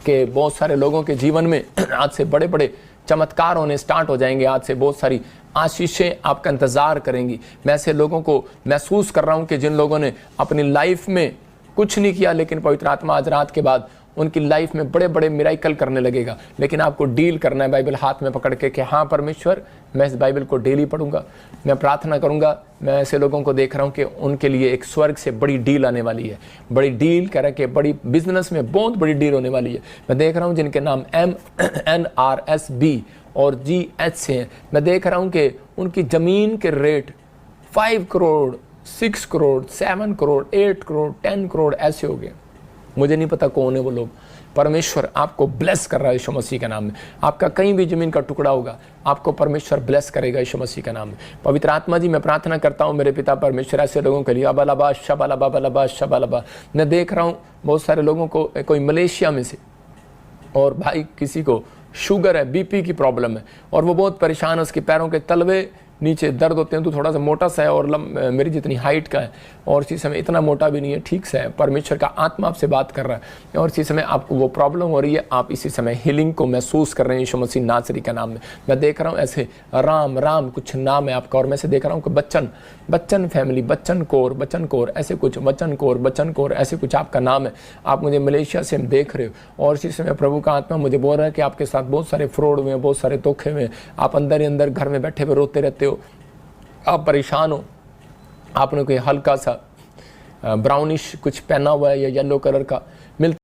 कि बहुत सारे लोगों के जीवन में आज से बड़े बड़े चमत्कार होने स्टार्ट हो जाएंगे, आज से बहुत सारी आशीषें आपका इंतजार करेंगी। मैं ऐसे लोगों को महसूस कर रहा हूं कि जिन लोगों ने अपनी लाइफ में कुछ नहीं किया, लेकिन पवित्र आत्मा आज रात के बाद उनकी लाइफ में बड़े बड़े मिराइकल करने लगेगा। लेकिन आपको डील करना है बाइबल हाथ में पकड़ के कि हाँ परमेश्वर मैं इस बाइबल को डेली पढ़ूंगा, मैं प्रार्थना करूंगा। मैं ऐसे लोगों को देख रहा हूं कि उनके लिए एक स्वर्ग से बड़ी डील आने वाली है, बड़ी डील कह रहा है कि बड़ी बिजनेस में बहुत बड़ी डील होने वाली है। मैं देख रहा हूं जिनके नाम MNRSB और GH से हैं, मैं देख रहा हूं कि उनकी ज़मीन के रेट 5 करोड़ 6 करोड़ 7 करोड़ 8 करोड़ 10 करोड़ ऐसे हो गए। मुझे नहीं पता कौन है वो लोग। परमेश्वर आपको ब्लेस कर रहा है यीशु मसीह के नाम में। आपका कहीं भी जमीन का टुकड़ा होगा आपको परमेश्वर ब्लेस करेगा यीशु मसीह के नाम में। पवित्र आत्मा जी मैं प्रार्थना करता हूँ मेरे पिता परमेश्वर ऐसे लोगों के लिए अबालबा शबालबा बलबा शबालबा। मैं देख रहा हूँ बहुत सारे लोगों को, कोई मलेशिया में से, और भाई किसी को शुगर है, BP की प्रॉब्लम है और वो बहुत परेशान है, उसके पैरों के तलवे नीचे दर्द होते हैं। तो थोड़ा सा मोटा सा है और मेरी जितनी हाइट का है, और इसी समय इतना मोटा भी नहीं है, ठीक सा है। परमेश्वर का आत्मा आपसे बात कर रहा है और इसी समय आपको वो प्रॉब्लम हो रही है, आप इसी समय हीलिंग को महसूस कर रहे हैं यीशु मसीह नासरी का नाम में। मैं देख रहा हूँ ऐसे राम कुछ नाम है आपका, और मैं से देख रहा हूँ कि बच्चन फैमिली, बच्चन कौर ऐसे कुछ, बच्चन कौर ऐसे कुछ आपका नाम है। आप मुझे मलेशिया से देख रहे हो और इसी समय प्रभु का आत्मा मुझे बोल रहा है कि आपके साथ बहुत सारे फ्रॉड हुए हैं, बहुत सारे धोखे हुए हैं। आप अंदर ही अंदर घर में बैठे हुए रोते रहते हो, आप परेशान हो, आपने कोई हल्का सा ब्राउनिश कुछ पहना हुआ है या येलो कलर का,